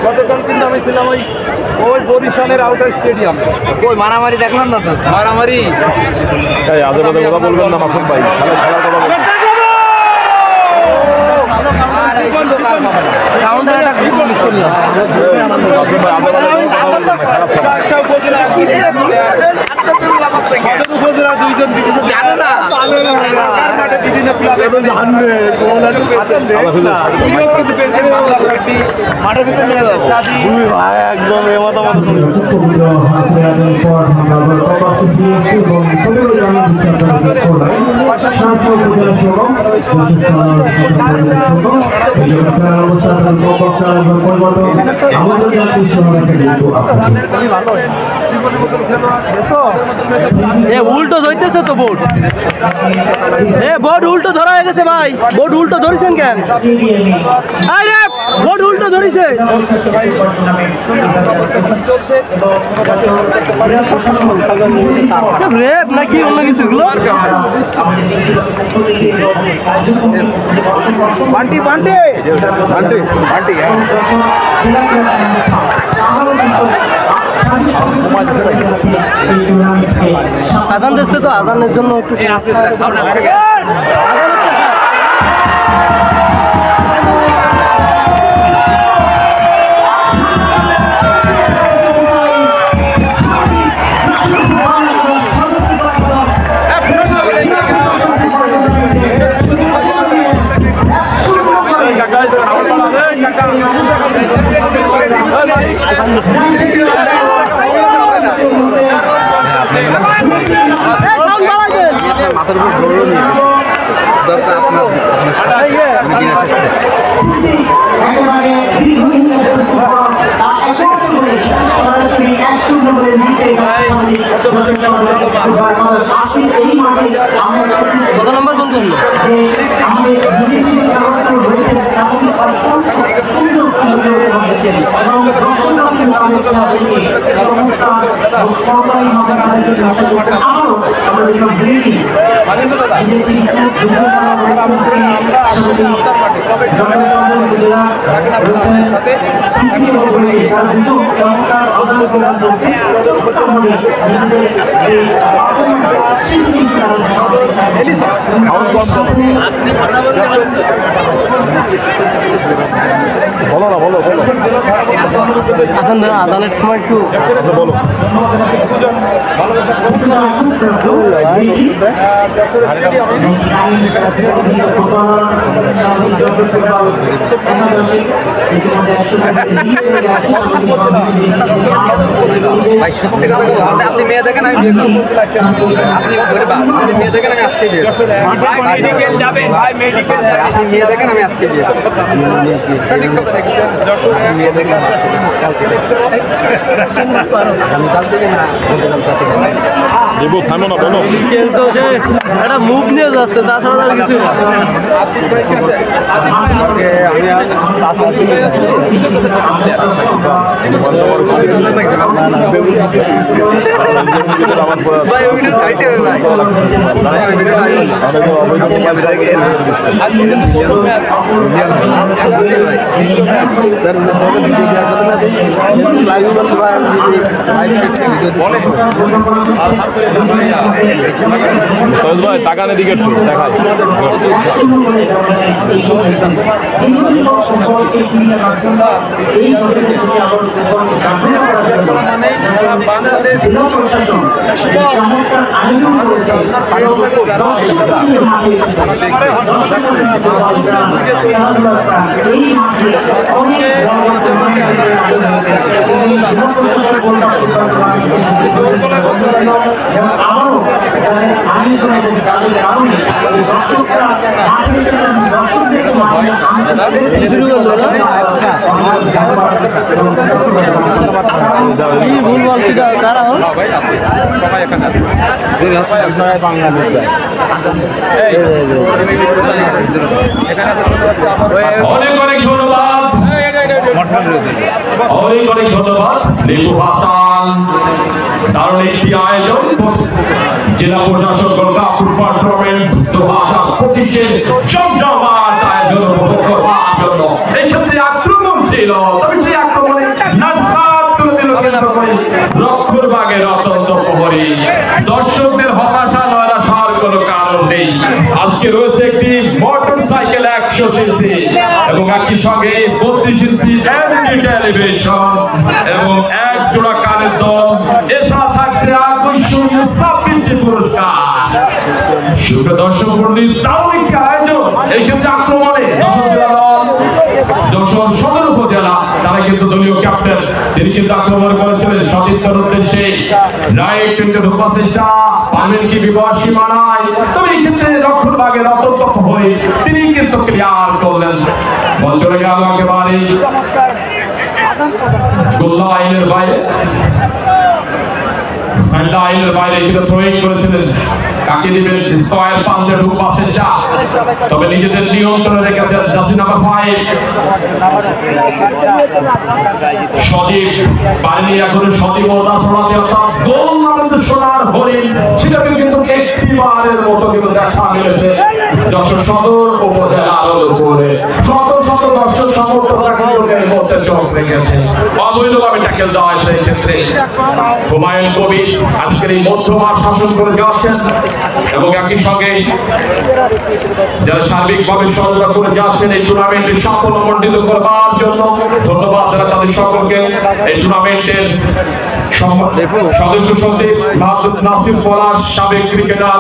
গতকাল কিন্তু আমি ছিলাম ওই বরিশালের আউটার স্টেডিয়াম, ওই মারামারি দেখলাম না তো, মারামারি। আজে বাজে কথা বলবেন না মাসুম ভাই, খেলার কথা বলবেন। উপজেলা দুইজন জানে না, বিভিন্ন মাঠের ভিতরে নিয়ে যাবো একদম উল্টো ধরতেছে তো বোর্ড, বোর্ড উল্টো ধরা হয়ে গেছে ভাই, বোর্ড উল্টো ধরেছেন কেন? আরে বোর্ড উল্টো ধরেছে, রেপ নাকি অন্য কিছু গুলো? বান্টি বান্টি বান্টি বান্টি আজান দিচ্ছে তো, আজানের জন্য একটু মাথার উপর গৌরব নিয়ে দরকার আপনার কত নম্বর গোল করলো? বলো না, বলো আসান না আদানের সময় একটু বলো আপনি মেয়ে দেখেন আমি বিয়ে করবো আপনি মেয়ে দেখেন আমি আজকে বিয়ে মেডিকেল যাবেন ভাই মেডিকেল আপনি মেয়ে দেখেন আমি আজকে বিয়ে করবো সঠিক কথা দেখেছেন মেয়ে দেখেন দেবো থামো না বলো তো সে একটা মুভ নিয়ে যাচ্ছে তাছাড়া আর কিছু না ভাই ওই সাইটে ভাই ভাই টাকানের দিকে একটু দেখাই বাংলাদেশ ভুল বলছি কারা সবাই এখানে আছে অনেক অনেক ধন্যবাদ অনেক অনেক ধন্যবাদ লিপু হাসান দারুণ একটি আয়োজন জেলা প্রশাসক গোলকা ফুটবল টুর্নামেন্ট 2025-এর জমজমাট আয়োজন উপভোগ করবার জন্য এই ক্ষেত্রে আক্রমণ ছিল তবে সেই আক্রমণে নাসাত করে দিল রক্ষরবাগের অত্যন্ত প্রহরী দর্শকদের হতাশা নয়রাশার কোনো কারণ নেই আজকে রয়েছে একটি মোটর সাইকেল 100 সিসি এবং একই সঙ্গে 32 ইঞ্চি এলইডি টেলিভিশন এবং এক জোড়া কানের দল এছাড়া থাকছে আকর্ষণীয় 26টি পুরস্কার সুপ্রিয় দর্শক মণ্ডলী তাও একটি আয়োজন এই ক্ষেত্রে আক্রমণে যশোর সদর উপজেলা তারা কিন্তু দলীয় ক্যাপ্টেন তিনি কিন্তু আক্রমণ করেছিলেন সতীর্থের উদ্দেশ্যে রাইট কিন্তু ঢোকার চেষ্টা পারবেন কি বিবাহ সীমানায় তবে এই ক্ষেত্রে রক্ষণভাগের অত্যন্ত হয়ে তিনি কিন্তু ক্লিয়ার করলেন বল চলে গেল একেবারে গোল্লা আইনের বাইরে সান্ডা আইনের বাইরে কিন্তু থ্রোয়িং করেছিলেন কাকে দিবেন স্কয়ার পাল্টে ঢুকবার চেষ্টা তবে নিজেদের নিয়ন্ত্রণে রেখেছেন জার্সি নাম্বার 5 সদীপ পারেনি এখন সদীপ ওটা ছড়াতে অর্থাৎ গোল মারতে সোনার হরিণ সেটাকে কিন্তু একটিবারের মতো কিন্তু দেখা মিলেছে যশোর সদর উপজেলার উপরে শত শত দর্শক সমর্থকরা কিন্তু এর মধ্যে চোখ রেখেছে অবৈধভাবে ট্যাকেল দেওয়া হয়েছে এই ক্ষেত্রে হুমায়ুন কবির আজকের এই মধ্যমাঠ শাসন করে যাচ্ছেন এবং একই সঙ্গে যারা সার্বিকভাবে সহযোগিতা করে যাচ্ছেন এই টুর্নামেন্টের সাফল্য মণ্ডিত করবার জন্য ধন্যবাদ যারা তাদের সকলকে এই টুর্নামেন্টের সদস্য সচিব নাসির পলাশ সাবেক ক্রিকেটার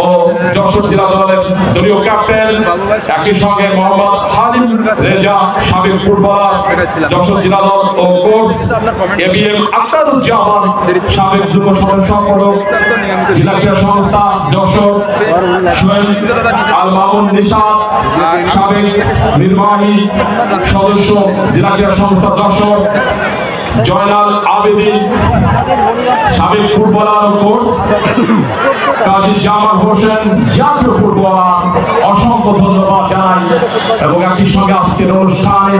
ও যশোর জেলা দলের দলীয় ক্যাপ্টেন একই সঙ্গে মোহাম্মদ হালিম রেজা সাবেক ফুটবলার যশোর জেলা দল ও কোচ এবিএম আক্তারুজ্জামান সাবেক যুব সদস্য জেলা ক্রীড়া সংস্থা যশোর সোহেল আল মামুন নিশাদ সাবেক নির্বাহী সদস্য জেলা ক্রীড়া সংস্থা যশোর জয়নাল আবেদিন সাবেক ফুটবলার ও কোচ কাজী জামাল হোসেন জাতীয় ফুটবলার অসংখ্য ধন্যবাদ জানাই এবং একই সঙ্গে আজকের অনুষ্ঠানে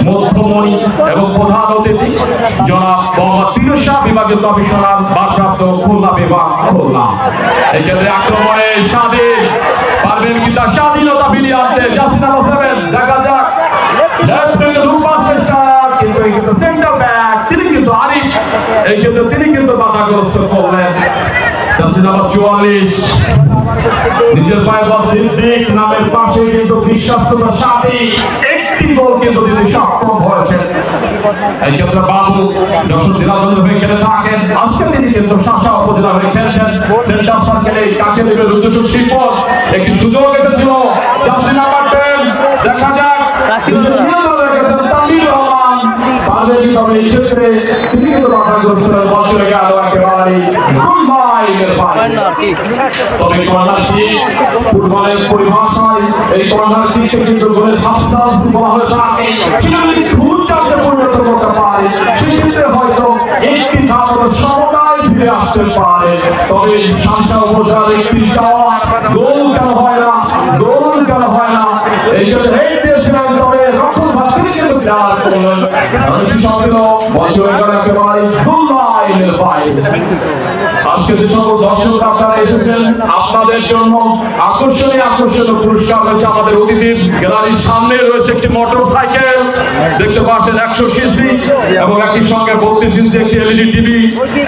মধ্যমণি এবং প্রধান অতিথি জনাব মোহাম্মদ তিরুশা বিভাগীয় কমিশনার ভারপ্রাপ্ত খুলনা বিভাগ খুলনা এই ক্ষেত্রে আক্রমণে স্বাধীন পারবেন কি তার স্বাধীনতা ফিরিয়ে আনতে জার্সি নাম্বার 7 দেখা যাক লেফট উইংয়ে ঢুকবার চেষ্টা কিন্তু এই কিন্তু সেন্টার ব্যাক তিনি কিন্তু আরিফ এই ক্ষেত্রে তিনি কিন্তু বাধাগ্রস্ত করলেন জার্সি নাম্বার 44 নিজের পায়ে বল সিদ্দিক নামের পাশে কিন্তু বিশ্বস্ততার সাথে একটি গোল কিন্তু দিতে সক্ষম হয়েছেন। এই ক্ষেত্রে বাবু যশোর জেলা দলের হয়ে খেলে থাকেন, আজকে তিনি কিন্তু শাসা উপজেলা হয়ে খেলছেন। সেন্টার সার্কেলে কাকে দেবে রুদ্র শিল্পর একটি সুযোগ এসেছিল, জার্সি নাম্বার 10 দেখা যাক তবে এই ক্ষেত্রে তিনি কিন্তু বাধা করছিলেন, বল চলে গেল একেবারে তবে কর্নার কিক ফুটবলের পরিভাষায় এই কর্নার কিককে কিন্তু গোলের হাফ চান্স বলা হয়ে থাকে। সেটা যদি ফুল চান্সে পরিণত করতে পারে সেক্ষেত্রে হয়তো একটি ধাপের সমতায় ফিরে আসতে পারে। তবে শান্তা উপজেলার একটি চাওয়া গোল কেন হয় না, গোল কেন হয় না, এই ক্ষেত্রে হেড দিয়েছিলেন, তবে রক্ষণ ভাগ তিনি কিন্তু ক্লিয়ার করলেন। বছর একেবারে ফুল লাইনের বাইরে। আজকে যে সকল দর্শক আপনারা এসেছেন আপনাদের জন্য আকর্ষণীয় পুরস্কার রয়েছে। আমাদের অতিথি গ্যালারির সামনে রয়েছে একটি মোটর সাইকেল, দেখতে পাচ্ছেন 100 সিসি এবং একই সঙ্গে 32 ইঞ্চি একটি এলইডি টিভি,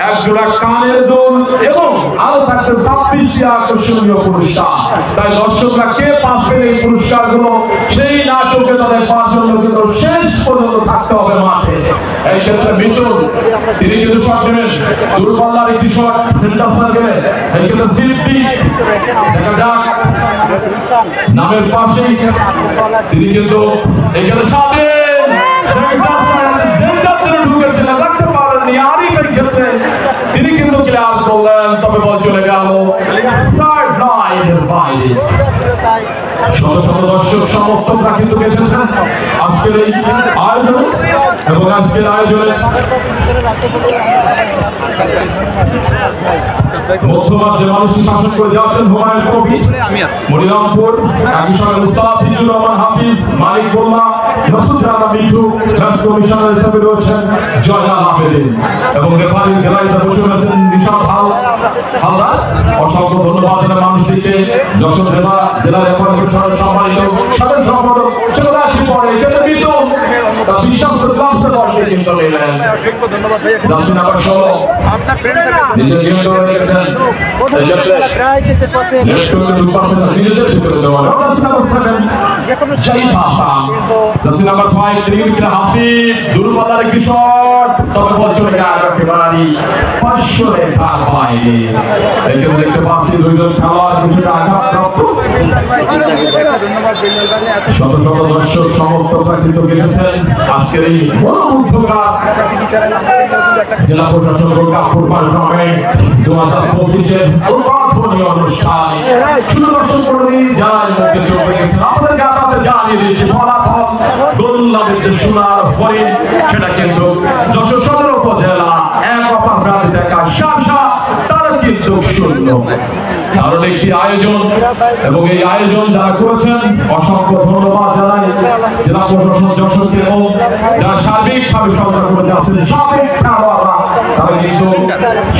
এক জোড়া কানের দুল এবং আরো থাকছে 26টি আকর্ষণীয় পুরস্কার। তাই দর্শকরা কে পাচ্ছেন এই পুরস্কারগুলো সেই নাটকে তাদের পাওয়ার জন্য কিন্তু শেষ পর্যন্ত থাকতে হবে মাঠে। এই ক্ষেত্রে মিতুল তিনি কিন্তু শট নেবেন, দূরপাল্লার একটি শট সেন্টার সার্কেলে। এই ক্ষেত্রে সিদ্দিক দেখা যাক নামের পাশে তিনি কিন্তু এখানে সাথে ঢুকেছিলেন, রাখতে পারেননি। আরিফের ক্ষেত্রে তিনি কিন্তু ক্লিয়ার করলেন, তবে বল চলে গেল সাইড লাইনের বাইরে। শত শত দর্শক সমর্থকরা কিন্তু এসেছেন আজকের এই আয়োজনে এবং আজকের আয়োজনে মধ্যমাঠ যে মানুষটি শাসন করে যাচ্ছেন হুমায়ুন কবির, মনিরামপুর একই সঙ্গে মুস্তাফিজুর রহমান হাফিজ, মালিক মোল্লা, নসরুল রানা মিঠু, ম্যাচ কমিশনার হিসেবে রয়েছেন জয়নাল আবেদিন এবং রেফারির গ্যালারিতে বসে রয়েছেন নিশাদ হালদার। অসংখ্য ধন্যবাদ মানুষটিকে। যশোর জেলা রেফারি কমিশনের সম্মানিত সাধারণ সম্পাদক চলে আসছি পরে এখানে বিতম তার বিশ্বাস ক্লাবসে দলকে কিন্তু নিলেন। জার্সি নাম্বার 16 আপনার ফ্রেন্ড নিজের গেম করে রেখেছেন, প্রায় শেষের পথে নিজেদের ভিতরে দেওয়া jersey number 7 Zahid Hasan, jersey number 5 Trivikram Hasib, দূরপাল্লার একটি শট, তবে বল চলে গেল একেবারে 500 রেখার বাইরে। এখানে দেখতে পাচ্ছি দুইজন খেলোয়াড় কিছুটা আঘাতপ্রাপ্ত। শত শত দর্শক সমর্থকরা কিন্তু এসেছেন আজকের এই মনোমুগ্ধকর জেলা প্রশাসক কাপ ফুটবল টুর্নামেন্ট 2025-এর উদ্বোধনী অনুষ্ঠান। শুধু দর্শক মণ্ডলী যারা মুখে চোখ রেখেছেন আপনাদেরকে আপনাদের জানিয়ে দিচ্ছি ফলাফল গোললাদের যে সোনার হরিণ সেটা কিন্তু যশোর সদর উপজেলা এক অপর প্রান্তে দেখা শাসা তারা কিন্তু শূন্য। কারণ একটি আয়োজন এবং এই আয়োজন যারা করেছেন অসংখ্য ধন্যবাদ জানাই জেলা প্রশাসন যশোরকে এবং যারা সার্বিকভাবে সরকার করে যাচ্ছেন সাবেক খেলোয়াড়রা, তারা কিন্তু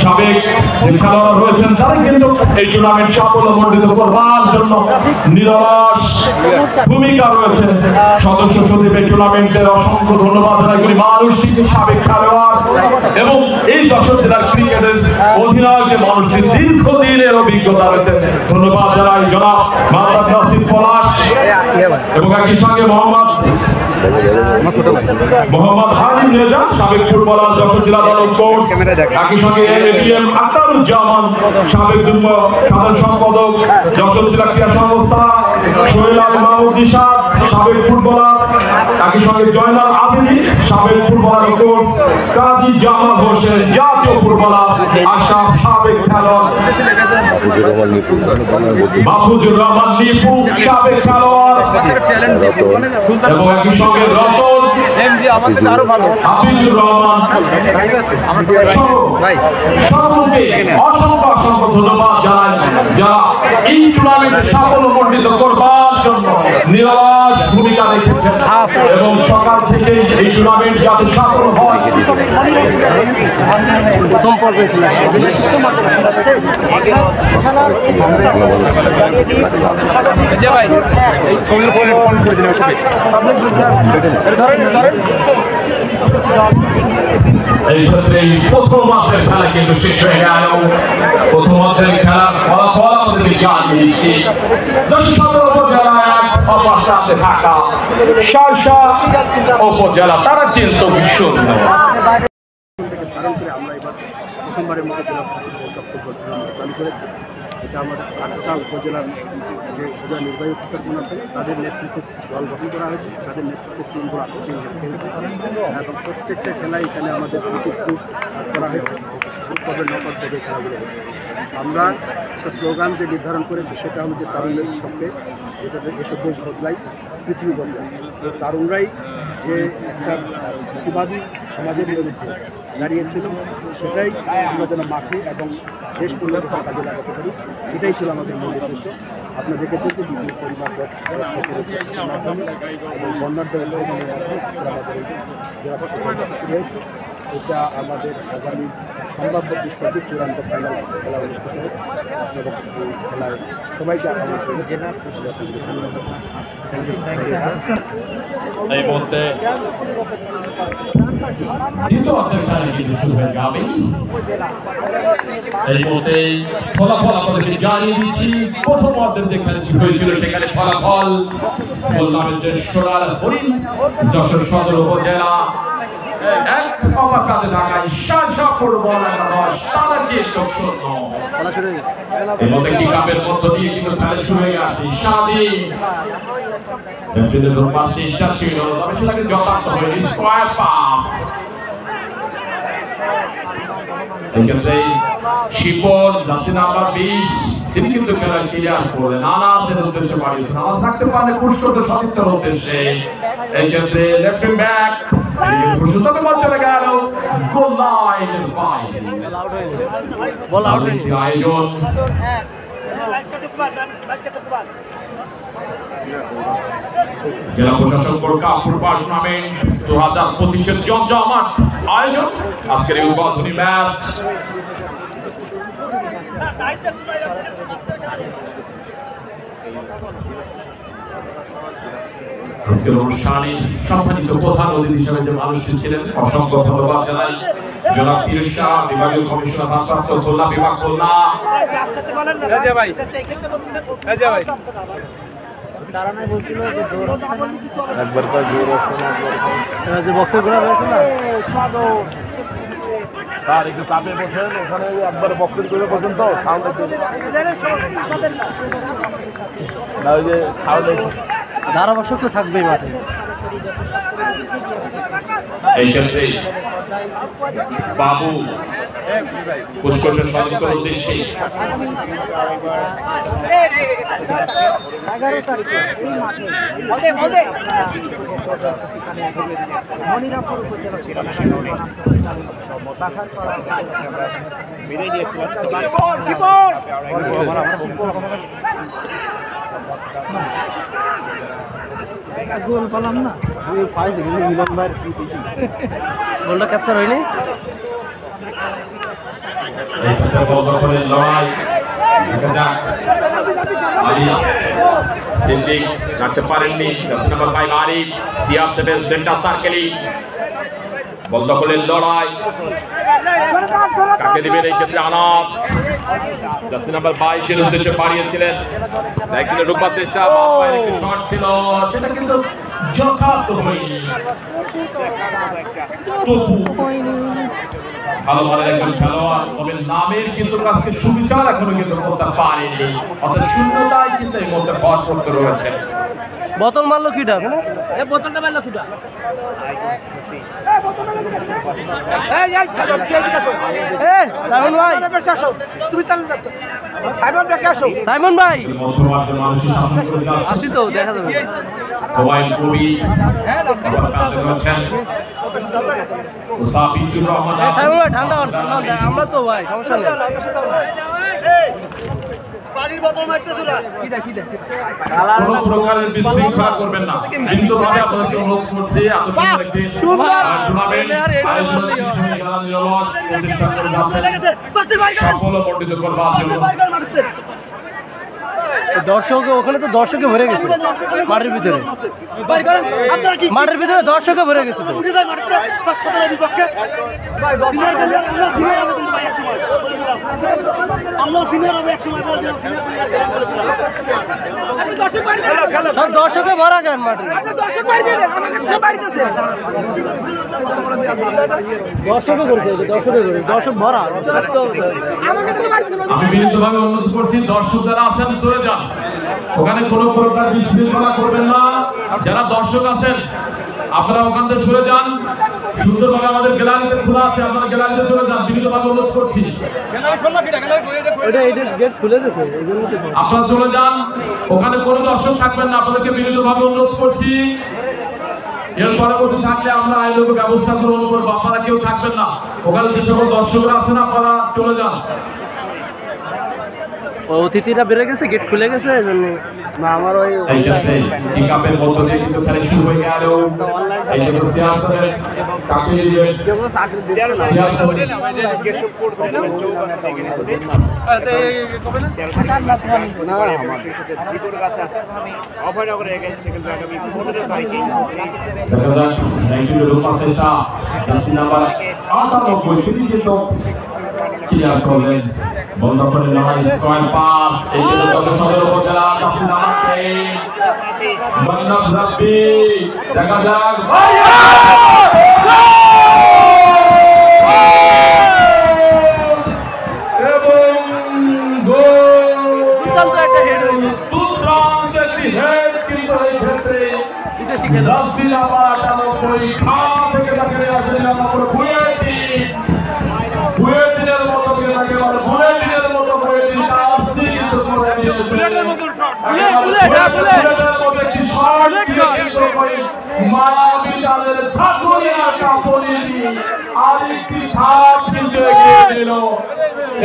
সাবেক যে খেলোয়াড়রা রয়েছেন তারা কিন্তু এই টুর্নামেন্ট সাফল্যমণ্ডিত করবার জন্য নিরলস ভূমিকা রয়েছে। সদস্য সচিব এই টুর্নামেন্টের অসংখ্য ধন্যবাদ জানাই করি মানুষটি সাবেক খেলোয়াড় এবং এই যশোর জেলার ক্রিকেটের অধিনায়ক যে মানুষটি দীর্ঘদিনের অভিজ্ঞতা রয়েছে। ধন্যবাদ জানাই জনাব মোহাম্মদ নাসির পলাশ এবং একই সঙ্গে মোহাম্মদ হালিম রেজা সাবেক ফুটবলার যশোর জেলা দল কোচ, একই সঙ্গে এবিএম আখতারুজ্জামান সাবেক যুগ্ম সাধারণ সম্পাদক যশোর জেলা ক্রীড়া সংস্থা, সোহেল মাহমুদ নিশাদ সাবেক ফুটবলার, একই সঙ্গে জয়নাল আবেদিন সাবেক ফুটবলার কোচ, কাজী জামাল হোসেন জাতীয় ফুটবলার, আশরাফ সাবেক খেলোয়াড়, মাহফুজুর রহমান লিপু সাবেক খেলোয়াড় এবং একই সঙ্গে রতন হাফিজুর রহমান সর্বকে অসংখ্য ধন্যবাদ জানাই যারা এই টুর্নামেন্টে সাফল্যমণ্ডিত করবার জন্য নিরলস ভূমিকা রেখেছেন এবং সকাল থেকে এই টুর্নামেন্ট যাতে সফল হয়। প্রথম পর্বে এই ক্ষেত্রে প্রথম অর্ধের খেলা কিন্তু শেষ হয়ে গেল। প্রথম অর্ধের খেলার ফলাফল আপনাদেরকে জানিয়ে দিচ্ছি। 10 উপজেলা অবস্থাতে থাকা শার্শা উপজেলা তারা কিন্তু শূন্য। আমরা এবার প্রথমবারের মতো জেলা চালু করেছি। এটা আমাদের আটটা উপজেলার যে উপজেলা নির্বাহী অফিসারগুলো আছেন তাদের নেতৃত্বে দল গঠন করা হয়েছে, তাদের নেতৃত্বে টিমগুলো খেলছে এবং প্রত্যেকটা খেলায় এখানে আমাদের গ্রুপ করা হয়েছে, গ্রুপভাবে নকআউট পর্বে খেলাগুলো হয়েছে। আমরা একটা স্লোগান যে নির্ধারণ করেছি সেটা হলো যে তারুণ্যের সঙ্গে যেটা এসব দেশ বদলাই পৃথিবী বদলাই। তারুণরাই যে একটা প্রতিবাদী সমাজের বিরুদ্ধে দাঁড়িয়েছিল সেটাই আমরা যেন মাঠে এবং দেশ পরিবর্তন কাজে লাগাতে পারি, এটাই ছিল আমাদের মূল উদ্দেশ্য। আপনারা দেখেছেন যে বিভিন্ন পরিবার মাধ্যমে এবং বন্যার মাধ্যমে আমাদের জেলা প্রশাসন রয়েছে। এটা আমাদের আগামী সম্ভাব্য বিশ্বজিৎ চূড়ান্ত ফাইনাল খেলা অনুষ্ঠিত হবে। আপনাদের এই খেলায় সবাইকে আমাদের জেলা প্রশাসন এই মধ্যে দ্বিতীয় অর্ধের খেলা কিন্তু শুরু হয়ে যাবে। এই মধ্যে ফলাফল আপনাদেরকে জানিয়ে দিচ্ছি। প্রথম অর্ধের যে খেলাটি হয়েছিল সেখানে ফলাফল বললাম যে সোনার হরিণ যশোর সদর উপজেলা এক অবাকাতে ঢাকায় শার্শা ফুটবল একাদশ তারা কিন্তু শূন্য। এই মধ্যে কি কাপের মধ্য দিয়ে কিন্তু খেলা শুরু হয়ে গেছে। স্বাধীন চেষ্টা ছিল তবে সেটাকে যথার্থ হয়নি। স্কয়ার পাস এক্ষেত্রে শিপন জার্সি নাম্বার 20 তিনি কিন্তু খেলা ক্লিয়ার করলেন। আনাসের উদ্দেশ্যে বাড়িয়েছেন, আনাস থাকতে পারলে পুষ্টদের সতীর্থের উদ্দেশ্যে। এই ক্ষেত্রে লেফট ব্যাক পুষ্টকে বল চলে গেল গোল লাইনের বাইরে। বল আউট আয়োজন জেলা প্রশাসন কাপ ফুটবল টুর্নামেন্ট 2025 জমজমাট আয়োজন। আজকের এই উদ্বোধনী ম্যাচ আজকের অনুষ্ঠানে সম্মানিত প্রধান অতিথি হিসেবে যে মানুষটি ছিলেন অসংখ্য ধন্যবাদ জানাই। জনাব পীর শাহ বিভাগীয় কমিশনার ভারপ্রাপ্ত খুলনা বিভাগ খুলনা। একবার জোর যে বক্সের ঘোরা রয়েছে না তার একটু চাপে বসেন, ওখানে একবার বক্সের করে বসেন তো ধারাভাষ্য তো থাকবেই মাঠে। এই ক্ষেত্রে বাবু পুষ্করের সদস্যের উদ্দেশ্যে 11 তারিখে এই মাঠে মনিরামপুর উপজেলা বেরিয়ে দিয়েছিলেন। গোল পেলাম না, পাই দেখি মিলন ভাইয়ের গোলটা ক্যাপচার হয়নি। লড়াই দেখা যাক সিদ্দিক রাখতে পারেননি। 10 নম্বর 5 আরিফ CR7 সেন্টার সার্কেলি বল দখলের লড়াই কাকে দিবেন? এই ক্ষেত্রে আনাস 10 নম্বর 22 এর উদ্দেশ্যে বাড়িয়েছিলেন, একদিকে ঢোকার চেষ্টা, একটি শট ছিল সেটা কিন্তু যথার্থ হয়নি। ভালো মানের একজন খেলোয়াড়, তবে নামের কিন্তু কাছকে সুবিচার এখনো কিন্তু করতে পারেনি, অর্থাৎ শূন্যতায় কিন্তু এই মধ্যে ভর করতে রয়েছে। বোতল মারলো কিটা? এই বোতলটা মারলো কিটা? সাইমন ভাই তুমি তাহলে সাইমন ভাই আসো। সাইমন ভাই আসি তো দেখা যাবে। মোবাইল কবি সাইমন ভাই ঠান্ডা আমরা তো ভাই সমস্যা নেই। পানির বোতল মারতেছ না কোনো প্রকারের বিশৃঙ্খলা করবেন না, কিন্তু ভাবে আপনাদেরকে অনুরোধ করছি এত সুন্দর একটি টুর্নামেন্ট আয়োজন নিরলস প্রচেষ্টা করে যাচ্ছেন সকল মণ্ডিত করবার জন্য। দর্শকে ওখানে তো দর্শকে ভরে গেছে মাঠের ভিতরে, মাঠের ভিতরে দর্শকে ভরে গেছে তো। আমরা সিনিয়র হবে এক সময় করে দিলাম সিনিয়র প্লেয়ার করে দিলাম দর্শকে ভরা কেন মাঠে দর্শক বাড়ি দিয়ে দেন আমাকে সব বাড়িতেছে দর্শকও করছে দর্শক ভরা আমাকে তো বাড়িতেছে আমি বিনীতভাবে অনুরোধ করছি দর্শক যারা আছেন চলে যান, ওখানে কোনো প্রকার বিশৃঙ্খলা করবেন না। যারা দর্শক আছেন আপনারা ওখান থেকে সরে যান, সুন্দরভাবে আমাদের গ্যালারিতে খোলা আছে, আপনারা গ্যালারিতে চলে যান, বিনীতভাবে অনুরোধ করছি। আপনারা চলে যান, ওখানে কোনো দর্শক থাকবেন না, আপনাদেরকে বিনীতভাবে অনুরোধ করছি। এর পরবর্তী থাকলে আমরা আইনগত ব্যবস্থা গ্রহণ করবো। আপনারা কেউ থাকবেন না, ওখানে যে সকল দর্শকরা আছেন আপনারা চলে যান। অতিথিরা বেড়ে গেছে, গেট খুলে গেছে, এই জন্য আমার ওই এই কাপের মধ্যে দিয়ে কিন্তু খেলা শুরু হয়ে গেল। এই যে সিয়াসতের কাকে দিবে অভয়নগরের এগেইনস্ট থেকে আগামী 15 তারিখে ক্লিয়ার করলেন বন্ধ করে লড়াই স্কয়ার পাস। এই যে সদর উপজেলা দেখা যাক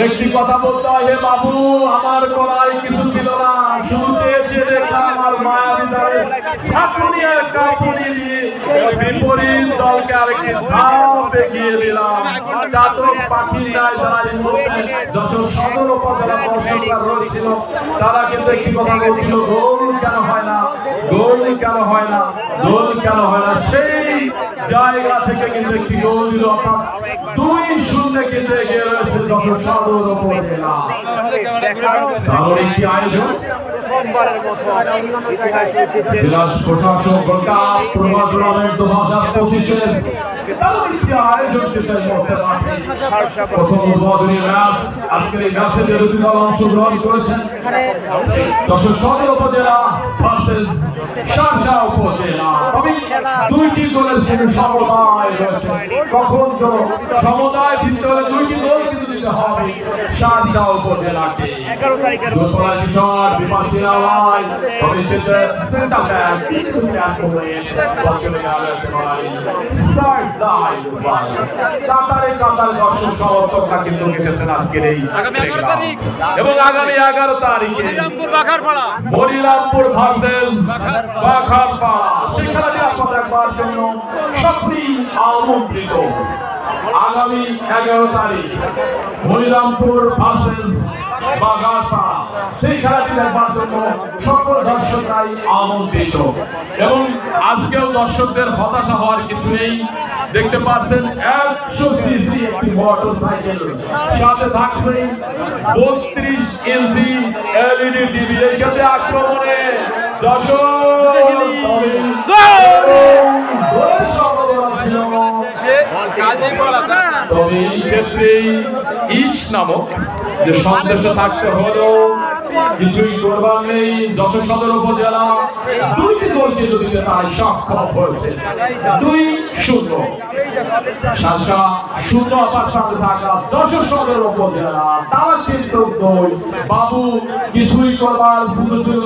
একটি কথা বলতে হয়, হে বাবু আমার গলায় কিছু ছিল না, শুরু চেয়েছে দেখলাম আমার মায়া ভিতরে বিপরীত দলকে আরেকটি ধাপ এগিয়ে দিলাম। চাতক পাখির নাই যারা যশোর সদর উপজেলা পরিষদ রয়েছিল তারা কিন্তু একটি কথা বলছিল, গোল কেন হয় না, গোল কেন হয় না, গোল কেন হয় না। সেই জায়গা থেকে কিন্তু একটি গোল দিল, অর্থাৎ 2-0 কিন্তু এগিয়ে রয়েছে যশোর সদর উপজেলা। তাহলে একটি আয়োজন সোমবারের মতো ইতিহাস ঐতিহ্যের প্রথম উদ্বোধনী ম্যাচ। আজকের এই ম্যাচে যে দুটি দল অংশগ্রহণ করেছেন, যশোর সদর উপজেলা ভার্সেস শার্শা উপজেলা। তবে দুইটি দলের সাথে সমতায় রয়েছে। কখন সমতায় জিততে হলে দুইটি দল কিন্তু দিতে হবে শার্শা উপজেলাকে। 11 তারিখের বিপাশী আওয়াজ সেন্টার ব্যাক কিন্তু গেছেন আজকের এই এবং আগামী 11 তারিখে মনিরামপুর ভার্সেস বাঘারপাড়া। সেই খেলাটি আপনাদের একবার জন্য সত্যি আমন্ত্রিত। আগামী 11 তারিখ মনিরামপুর ভার্সেস বাঘারপাড়া, সেই খেলাটি দেখবার জন্য সকল দর্শকরাই আমন্ত্রিত। এবং আজকেও দর্শকদের হতাশা হওয়ার কিছু নেই। দেখতে পাচ্ছেন 100 সিসি একটি মোটরসাইকেল, সাথে থাকছে 32 ইঞ্চি এলইডি টিভি। এই ক্ষেত্রে আক্রমণে তবে এই ক্ষেত্রে ইস নামক যে সন্দেশটা থাকতে হলো কিছুই করবার নেই। যশোর সদর উপজেলা দুইটি দলকে যদি তারা সক্ষম হয়েছে 2-0। শার্শা 0 অপার প্রান্তে থাকা যশোর সদর উপজেলা তারা কিন্তু দল বাবু কিছুই করবার সুযোগ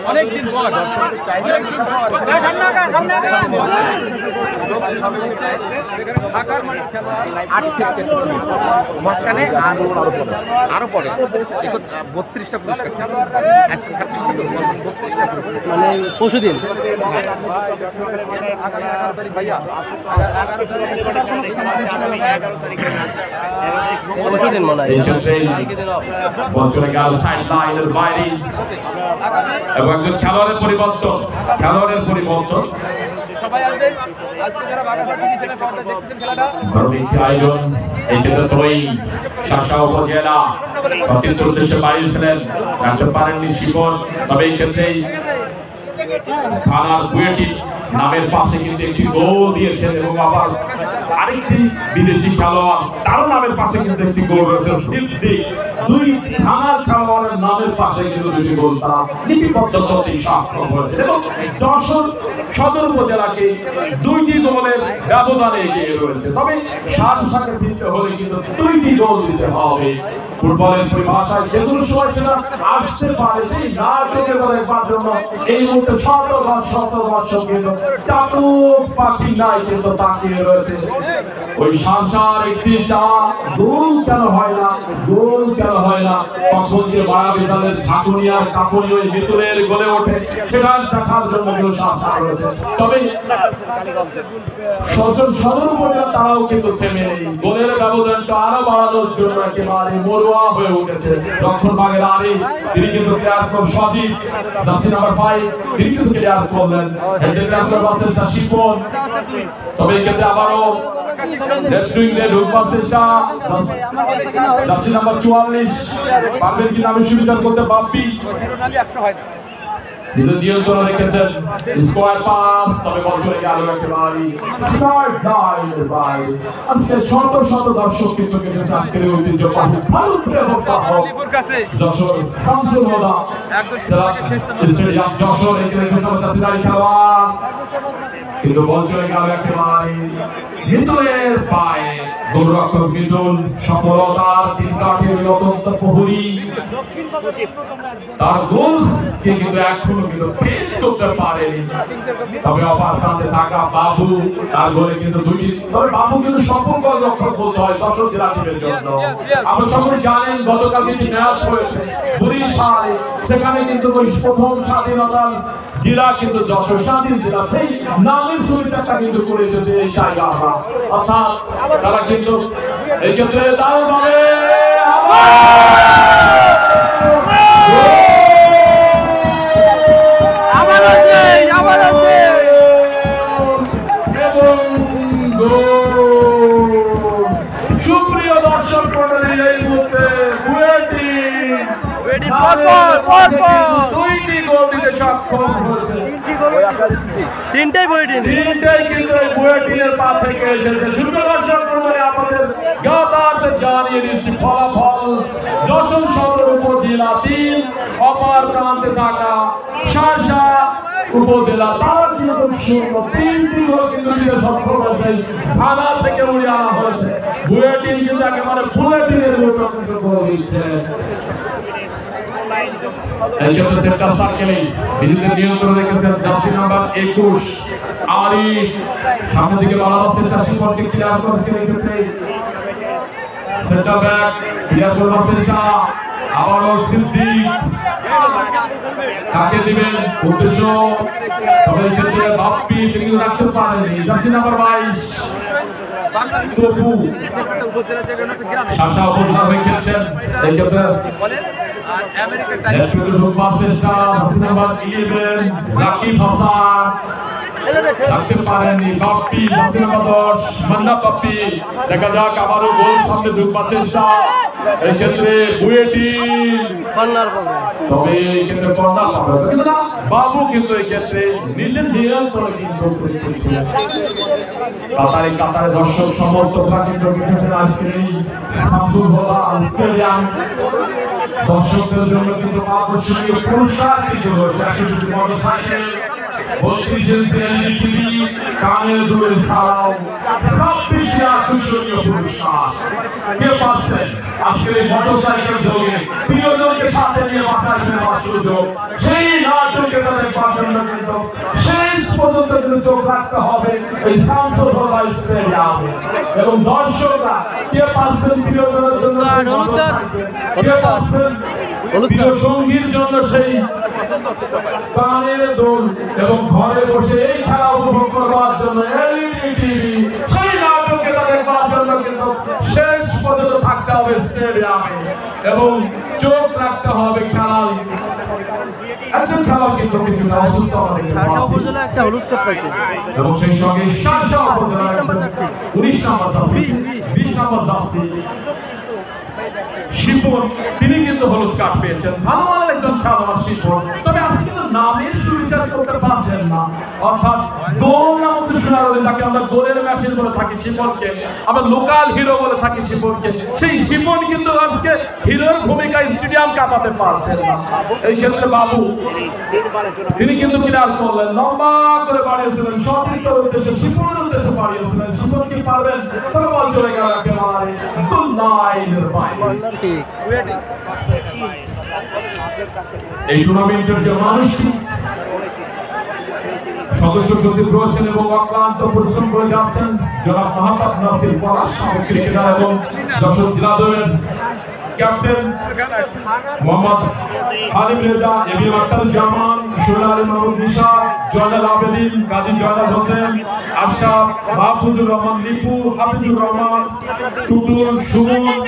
অনেকদিন পর মাঝখানে আরো পরে 32টা পুরস্কার, আজকে 26টা তো 32টা পুরস্কার, মানে পরশুদিন পরশুদিন মনে হয় এবং একজন খেলোয়াড়ের পরিবর্তন সবাই আসবেন আজকে যারা বাগারপাড়া টিভি চ্যানেল পর্দায় দেখতেছেন খেলাটা আয়োজন এই ক্ষেত্রে শাসা উপজেলা সতীর্থ উদ্দেশ্যে বাড়িয়েছিলেন রাখতে পারেননি শিবন, তবে এই ক্ষেত্রেই থানার বুয়েটি নামের পাশে কিন্তু একটি গোল দিয়েছেন এবং আবার আরেকটি বিদেশি খেলোয়াড় তার নামের পাশে কিন্তু একটি গোল রয়েছে। সিদ্দিক দুই থানার খেলোয়াড়ের নামের পাশে কিন্তু দুটি গোল তারা লিপিবদ্ধ করতে সক্ষম হয়েছে এবং যশোর সদর উপজেলাকে দুইটি গোলের ব্যবধানে এগিয়ে রয়েছে। তবে সারসাকে ফিরতে হলে কিন্তু দুইটি গোল দিতে হবে। ফুটবলের পরিভাষায় যে কোনো সময় সেটা আসতে পারে, সেই নাটকে দেখবার জন্য এই মুহূর্তে শতবর্ষ কিন্তু চাতক পাখি নাই কিন্তু তাকিয়ে রয়েছে। ওই সংসার একটি চা গোল কেন হয় না, গোল কেন হয় না, কখন যে মায়াবী দলের ঝাঁকুনি আর কাঁপুনি ওই মিতুলের গলে ওঠে সেটা দেখার জন্য কেউ সংসার রয়েছে। তবে সদর উপজেলা তারাও কিন্তু থেমে নেই, গোলের ব্যবধানটা আরো বাড়ানোর জন্য একেবারে মরুয়া হয়ে উঠেছে। রক্ষণ ভাগের আরে তিনি কিন্তু ক্লিয়ার করলেন সজীব, জার্সি নাম্বার 5 তিনি কিন্তু ক্লিয়ার করলেন হেডে ক্লিয়ার করবার চেষ্টা শিপন, তবে এই ক্ষেত্রে আবারও লেফট উইংয়ে ঢুকবার চেষ্টা জার্সি নাম্বার 44 পারবেন কিনা আমি সুবিচার করতে বাপ্পি নিজের নিয়ন্ত্রণ রেখেছেন স্কোয়ার পাস, তবে বল চলে গেল একেবারে সাইড লাইনের বাইরে। আজকে শত শত দর্শক কিন্তু কেটেছে আজকের ঐতিহ্যবাহী ভারতের যশোর শামসুল হুদা স্টেডিয়াম যশোর এখানে খেলোয়াড় কিন্তু বল চলে গেল একেবারে মিতুলের পায়ে। গোলরক্ষক মিতুল সফলতার তিন কাঠের অত্যন্ত প্রহরী, তার গোলকে কিন্তু এখনো কিন্তু ফেল করতে পারেনি। তবে অপার প্রান্তে থাকা বাবু তার গোলে কিন্তু দুটি, তবে বাবু কিন্তু সফল গোলরক্ষক বলতে হয় যশোর জেলা টিমের জন্য। আমরা সকলে জানেন গতকাল একটি ম্যাচ হয়েছে বরিশালে, সেখানে কিন্তু ওই প্রথম স্বাধীনতার জেলা কিন্তু যশোর স্বাধীন জেলা, সেই নামের সুবিধাটা কিন্তু করে দিয়েছে এই টাইগাররা। অর্থাৎ তারা কিন্তু এই ক্ষেত্রে দারুণ ভাবে সুপ্রিয় দর্শক মণ্ডলী, এই মুহূর্তে দুইটি গোল দিতে সক্ষম হয়েছে। তিনটাই কিন্তু বুয়েটিনের পা থেকে এসেছে। সুপ্রিয় দর্শক মণ্ডলী, আমাদের জ্ঞাতার্থে জানিয়ে দিচ্ছি ফলাফল। যশোর সদর উপজেলা 3, অপার প্রান্তে থাকা শাসা উপজেলা তারা কিন্তু 0। তিনটি গোল কিন্তু দিতে সক্ষম হয়েছে। থানা থেকে উড়ে আনা হয়েছে। বুয়েটিন কিন্তু একেবারে বুয়েটিনের মতো কিন্তু গোল দিচ্ছে। এই ক্ষেত্রে সেন্টার সার্কেলে নিজেদের নিয়ন্ত্রণ রেখেছেন জার্সি নাম্বার 21 আরি, সামনের দিকে বাড়াবার চেষ্টা শিবনকে ক্লিয়ার করেছেন। এই ক্ষেত্রে সেন্টার ব্যাক ক্লিয়ার করবার চেষ্টা আবারও সিদ্দিক, কাকে দিবেন উদ্দেশ্য, তবে এই ক্ষেত্রে বাপ্পি তিনি রাখতে পারেননি। জার্সি নাম্বার 22 তপু শাসা উপজেলা হয়ে খেলছেন। এই ক্ষেত্রে রাকিব হাসান রাখতে পারেননি বাপ্পি, জার্সি নাম্বার 10 মান্না বাপ্পি। দেখা যাক আবারও গোল সামনে ঢুকবার চেষ্টা, এই ক্ষেত্রে বুয়েটিন, তবে এই ক্ষেত্রে কর্নার পাবে কিন্তু না, বাবু কিন্তু এই ক্ষেত্রে নিজের নিয়ন্ত্রণে কিন্তু কাতারে দর্শক সমর্থকরা কিন্তু আজকের এই শামসুল হুদা স্টেডিয়াম দর্শকদের জন্য কিন্তু আকর্ষণীয় পুরস্কার কিন্তু রয়েছে। মোটরসাইকেল 32 ইঞ্চি এলইডি টিভি, কানের দুল ছাড়াও 26 আকর্ষণীয় পুরস্কার। কে পাচ্ছেন আজকের এই মোটরসাইকেল যোগে প্রিয়জনকে সাথে নিয়ে বাসায় ফেরার সুযোগ, সেই নাটকে তাদের জন্য কিন্তু শেষ পর্যন্ত কিন্তু চোখ রাখতে হবে এই শামসুল হুদা স্টেডিয়ামে। এবং দর্শকরা কে পাচ্ছেন প্রিয়জনের জন্য কে পাচ্ছেন প্রিয় সঙ্গীর জন্য সেই কানের দোল, এবং ঘরে বসে এই খেলা উপভোগ করবার জন্য এলইডি টিভি, সেই নাটকে তাদের পাওয়ার জন্য কিন্তু শেষ পর্যন্ত থাকতে হবে স্টেডিয়ামে এবং চোখ রাখতে হবে খেলায়। একজন খেলোয়াড় কিন্তু কিছুটা অসুস্থ দেখতে পাচ্ছি একটা হলুদ কার্ড পাইছে এবং সেই সঙ্গে শাসা উপজেলা 19 নম্বর জার্সি 20 নম্বর জার্সি শিপন তিনি কিন্তু হলুদ কার্ড পেয়েছেন। ভালো মানের একজন খেলোয়াড় শিপন, তবে আজকে কিন্তু নামের সুবিচার করতে পারছেন না। অর্থাৎ গোল নামক শোনার তাকে আমরা গোলের মেশিন বলে থাকি শিপনকে, আমরা লোকাল হিরো বলে থাকি শিপনকে। সেই শিপন কিন্তু আজকে হিরোর ভূমিকায় স্টেডিয়াম কাটাতে পারছেন না। এই ক্ষেত্রে বাবু তিনি কিন্তু ক্লিয়ার করলেন, লম্বা করে বাড়িয়েছিলেন সতীর্থের উদ্দেশ্যে, শিপনের উদ্দেশ্যে বাড়িয়েছিলেন। শিপন কি পারবেন? তবে বল চলে গেল একেবারে গোল লাইনের বাইরে। এই টুর্নামেন্টের যে মানুষটি সদস্য সচিব রয়েছেন এবং অক্লান্ত পরিশ্রম করে যাচ্ছেন জনাব মাহতাব নাসির পলাশ, সাবেক ক্রিকেটার এবং যশোর জেলা দলের ক্যাপ্টেন মোহাম্মদ হালিম রেজা, এবিএম আখতারুজ্জামান, শরীর আলী মাহমুদ নিশাদ, জয়নাল আবেদিন, কাজী জয়নাল হোসেন, আশরাফ, মাহফুজুর রহমান লিপু, হাফিজুর রহমান, টুটুল, সুমন,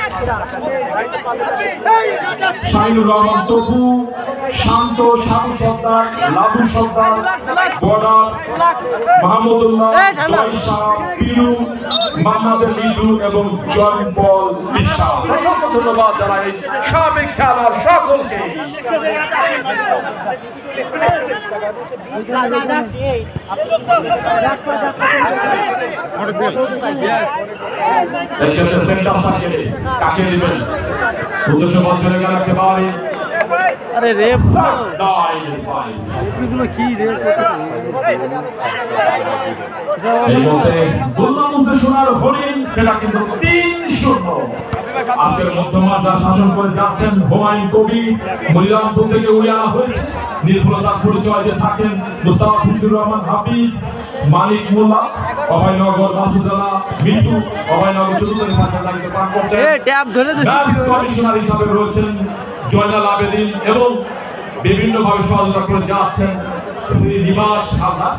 শাহিনুর রহমান তপু, শান্ত, শামু সর্দার, লাবু সর্দার, বর্ডার, মাহমুদুল্লাহ, জয়সা, পিরু, মান্নাদের লিটু এবং জয়পল বিশ্বাস। অসংখ্য ধন্যবাদ জানাই সাবেক খেলোয়াড় সকলকে। কাকে দিবেন উদ্দেশ্য চলে গেল একেবারে। আরে রে এগুলো কি রে সোনার হরিণ, সেটা কিন্তু 3-0। আজকের মধ্যমাঠা শাসন করে যাচ্ছেন হুমায়ুন কবির, মনিরামপুর থেকে উড়ে আনা হয়েছে। নির্ভুলতার পরিচয় দিয়ে থাকেন মুস্তাফা ফিজুর রহমান হাফিজ, মানিক মোল্লা, অভয়নগর মাসুদুল্লাহ মিঠু, অভয়নগর চতুর্থ দায়িত্ব পালন করছেন। কমিশনার হিসাবে রয়েছেন জয়নাল আবেদিন এবং বিভিন্নভাবে সহযোগিতা করে যাচ্ছেন শ্রী নিবাস হালদার,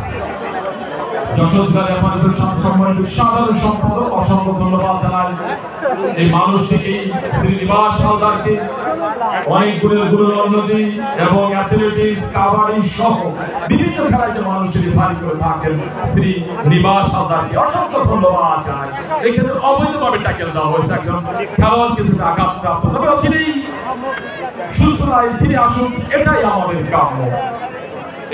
যশোর জেলার সম্মানিত সাধারণ সম্পাদক। অসংখ্য ধন্যবাদ জানাই এই মানুষটিকে, শ্রী নিবাস হালদারকে। অনেক গুণের উন্নতি এবং অ্যাথলেটিক্স, কাবাডি সহ বিভিন্ন খেলায় যে মানুষটি ভারী করে থাকেন শ্রী নিবাস হালদারকে অসংখ্য ধন্যবাদ জানাই। এক্ষেত্রে অবৈধভাবে ট্যাকেল দেওয়া হয়েছে, একজন খেলোয়াড় কিছুটা আঘাতপ্রাপ্ত, তবে অচিরেই সুস্থতায় ফিরে আসুন, এটাই আমাদের কাম্য।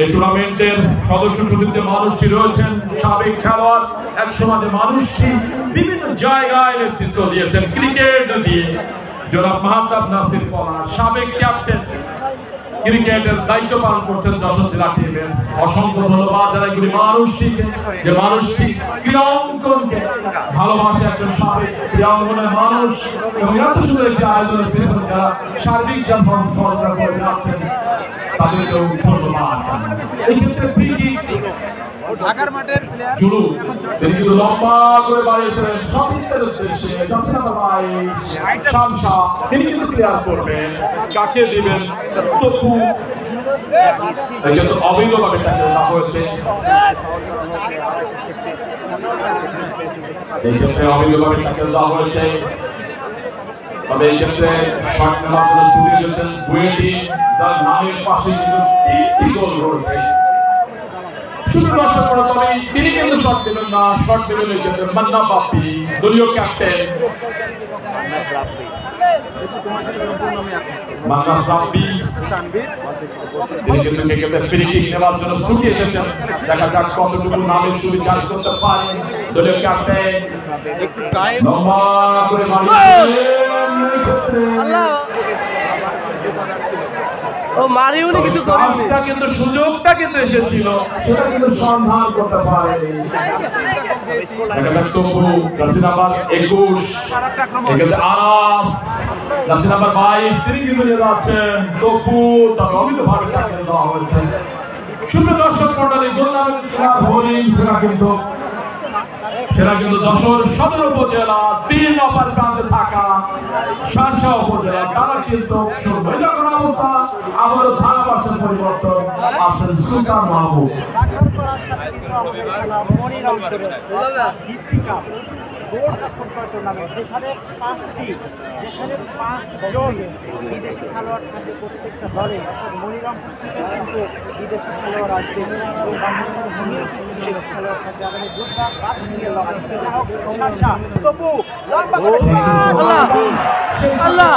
এই টুর্নামেন্টের সদস্য সচিব যে মানুষটি রয়েছেন সাবেক খেলোয়াড়, এক সমাজে মানুষটি বিভিন্ন জায়গায় নেতৃত্ব দিয়েছেন ক্রিকেট দিয়ে, জনাব মাহতাব নাসির পলাশ, সাবেক ক্যাপ্টেন, ক্রিকেটের দায়িত্ব পালন করছেন যশোর জেলা টিমের। অসংখ্য ধন্যবাদ জানাই মানুষটিকে, যে মানুষটি ক্রীড়াঙ্গনকে ভালোবাসে, একজন সাবেক ক্রীড়াঙ্গনের মানুষ এবং এত সুন্দর একটি আয়োজনের পেছনে যারা সার্বিক সহযোগিতা করে যাচ্ছেন তাদেরকেও ধন্যবাদ। এই ক্ষেত্রে ফ্রি কিক ঢাকার মাঠের জুলু তিনি কিন্তু লম্বা করে বাড়িয়েছিলেন সতীর্থের উদ্দেশ্যে। শামসা তিনি কিন্তু ক্লিয়ার করবেন, কাকে দিবেন? তপু কিন্তু অবৈধভাবে ট্যাকেল দেওয়া হয়েছে। এই ক্ষেত্রে অবৈধভাবে ট্যাকেল দেওয়া হয়েছে, তবে এই ক্ষেত্রে শট নেওয়ার জন্য ছুটে গেছেন বুয়েটি, যার নামের পাশে কিন্তু 3টি গোল রয়েছে। শুধু দর্শক করা, তবে তিনি কিন্তু শট দেবেন না, শট দেবেন এই ক্ষেত্রে মান্না বাপ্পি, দলীয় ক্যাপ্টেন মান্না বাপ্পি। তিনি কিন্তু ক্রিকেটের ফ্রি কিক নেওয়ার জন্য ছুটে এসেছেন। দেখা যাক কতটুকু নামের সুবিচার করতে পারেন দলীয় ক্যাপ্টেন। লম্বা করে ও মারিউনি কিছু করেনি, কিন্তু সুযোগটা কিন্তু এসেছিল, সেটা কিন্তু সন্ধান করতে পারেনি। তবু জার্সি নাম্বার 21 এখানে আনাস, জার্সি নাম্বার 22 তিনি কিন্তু নিয়ে যাচ্ছেন তবু, তবে অবৈধভাবে ট্যাকেল দেওয়া হয়েছে। সুন্দর দর্শক মন্ডলী, গোললামের হরিণ সেটা কিন্তু যশোর সদর উপজেলা 3 নম্বর প্রান্তে থাকা শার্শা উপজেলা, তারা কিন্তু যখন অবস্থা আবার ধারাভাষ্যের পরিবর্তন আসেন সুলতান মাহমুদ। গোল রক্ষণ টুর্নামেন্ট যেখানে 5জন বিদেশি খেলোয়াড় থাকবে প্রত্যেকটা দলে। মনিরামপুর থেকে কিন্তু বিদেশি খেলোয়াড় আসবে এবং বাংলাদেশের বিদেশি খেলোয়াড় থাকবে। আগামী বুধবার নিয়ে লড়াই তপু লম্বা করে আল্লাহ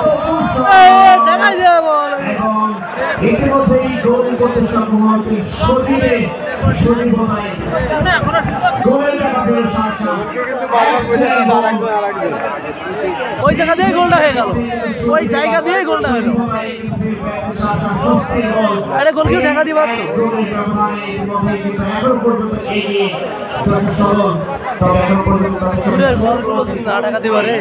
ইতিমধ্যেই গোল করতে সক্ষম হয়েছে ওই জায়গা দিয়ে গোলটা হয়ে গেল, ওই জায়গা দিয়ে গোলটা হলো। আরে গোল কেউ ঢাকা দিবার তো ঢাকা দিবারে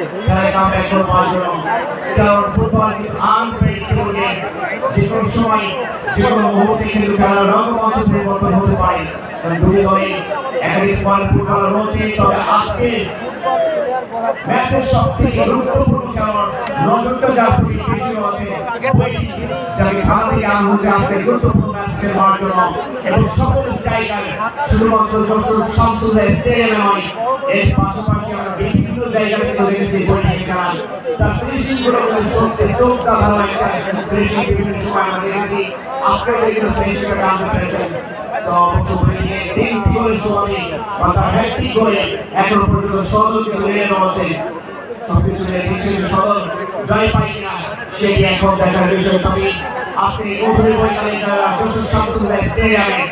ম্যাচের সবথেকে গুরুত্বপূর্ণ খেলোয়াড় নজরটা যার প্রতি বেশি আছে যাকে খেলা থেকে আনা হচ্ছে আজকে গুরুত্বপূর্ণ ম্যাচ খেলার জন্য এবং সকল জায়গায় শুধুমাত্র যশোর শামসুল্লাহ স্টেডিয়ামে নয়, এর পাশাপাশি আমরা বিভিন্ন জায়গায় দেখেছি বৈঠক খেলা তার ফিনিশিংগুলো সত্যি চোখটা ভালো একটা ফিনিশিং বিভিন্ন সময় আমরা দেখেছি। আজকে বিভিন্ন ফিনিশিংটা আনতে পেরেছেন এখনো পর্যন্ত সদলকে ধরে নেওয়া আছে। সবকিছু সদল জয় পাই কিনা সেই এখন দেখার বিষয়। তবে আজকে গভীর বৈকালে যারা যশোর শামসুল্লাহ স্টেডিয়ামে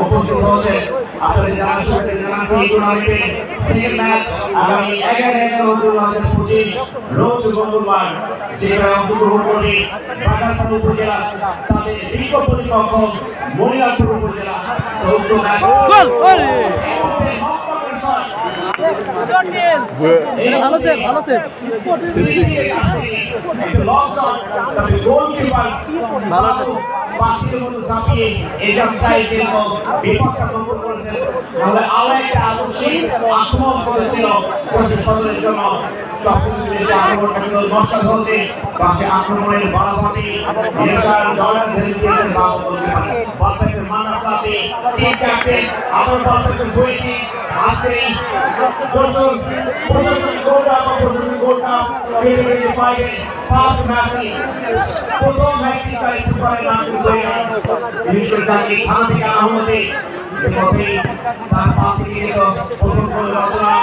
উপস্থিত হয়েছেন আপনাদের জানার সাথে জানাচ্ছি এই টুর্নামেন্টে সেকেন্ড ম্যাচ আগামী 11/11/2025 রোজ মঙ্গলবার যেখানে অংশগ্রহণ করবে বাগারপাড়া উপজেলা তাদের বিকল্প প্রতিপক্ষ মনিরামপুর উপজেলা। ভালো সেভ, ভালো সেভ, আক্রমণের বাড়াবাড়ি প্রথম ম্যাচটি তার পাশ থেকে প্রথম রচনা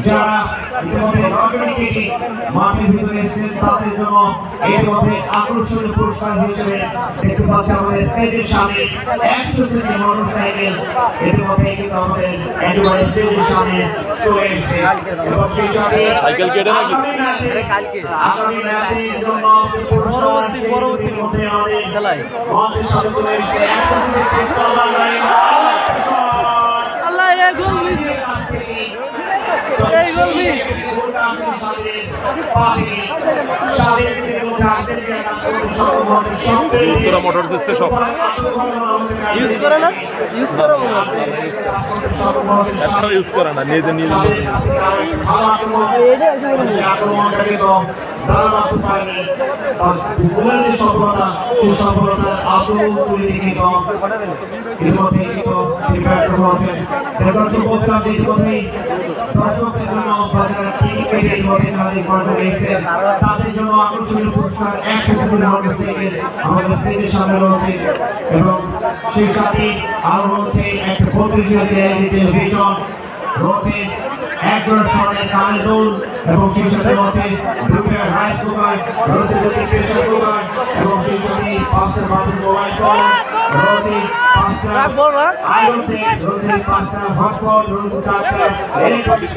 যারা মাঠের ভিতরে এসেছেন তাদের জন্য এর মধ্যে আকর্ষণীয় পুরস্কার হিসেবে দেখতে পাচ্ছি আমাদের স্টেজের সামনে 100 সিসি মোটরসাইকেল এর মধ্যে কিন্তু আমাদের একেবারে স্টেজের সামনে চলে এসেছে এবং সেই সাথে সাইকেল কেটে নাকি আগামী ম্যাচের জন্য পরবর্তী মধ্যে আমাদের খেলায় মঞ্চের সাথে চলে এসেছে 100 সিসি পিস্তল গাড়ি। আল্লাহ এই গোল মিস, এই গোল মিস তোরা মোটর দিচ্ছে সব ইউজ করে না, ইউজ করে মনে আছে একটা ইউজ করে না, নিজে নিজে তাদের জন্য আকর্ষণীয় পুরস্কার 100 আমাদের স্টেজের সামনে রয়েছে এবং সেই সাথে আরো রয়েছে একটা টেলিভিশন রয়েছে একজনের সামনে কানেদুল এবং সেই সাথে রয়েছে দুপুরের রাইস কুকার রয়েছে প্রেসার কুকার এবং সেই সাথে 5টা বাটন মোবাইল ফোন রয়েছে 5টা আয়রন সেট রয়েছে 5টা হটপট রয়েছে 4টা ইলেকট্রিক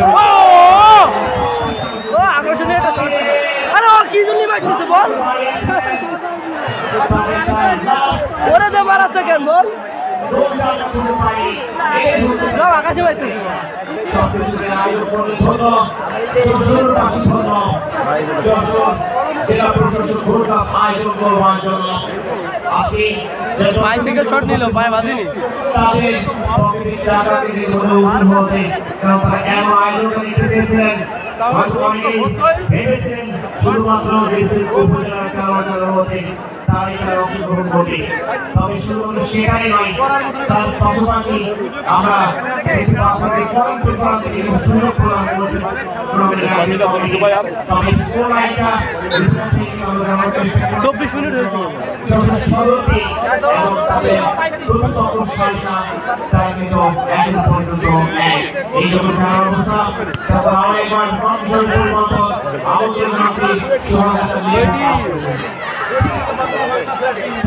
ও আকর্ষণীয় একটা শট। আরে ও কি জন্য মারতেছে বল, ওরে যে মারাছে কেন বল, সব আকাশে মারতেছে বাইসাইকেল শট নিল, পায়ে বাঁধেনি। শুধুমাত্র উপজেলার খেলোয়াড়রা রয়েছে তারা এখানে অংশগ্রহণ করবে। তবে শুধুমাত্র সেটাই নয়, তার পাশাপাশি আমরা সুযোগ প্রদান করেছি। তবে 24 মিনিট হয়েছে।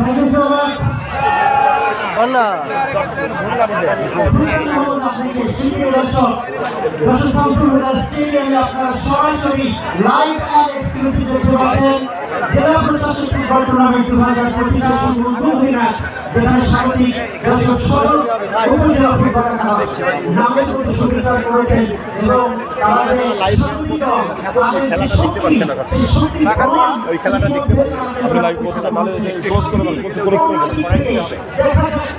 Thank you so much. সরাসরি লাইভ এন্ড এক্সক্লুসিভ দেখতে পাচ্ছেন জেলা প্রশাসক ফুটবল টুর্নামেন্ট 2025 ম্যাচ, যেখানে স্বাগতিক দর্শক সদর উপজেলা ফুটবল নামের প্রতি শুভেচ্ছা করেছেন এবং তাদের স্বাগতিক দল তাদের যে শক্তি ওই খেলাটা দেখতে পাচ্ছেন। আপনি লাইভ করতে ভালো ক্লোজ করে দেন,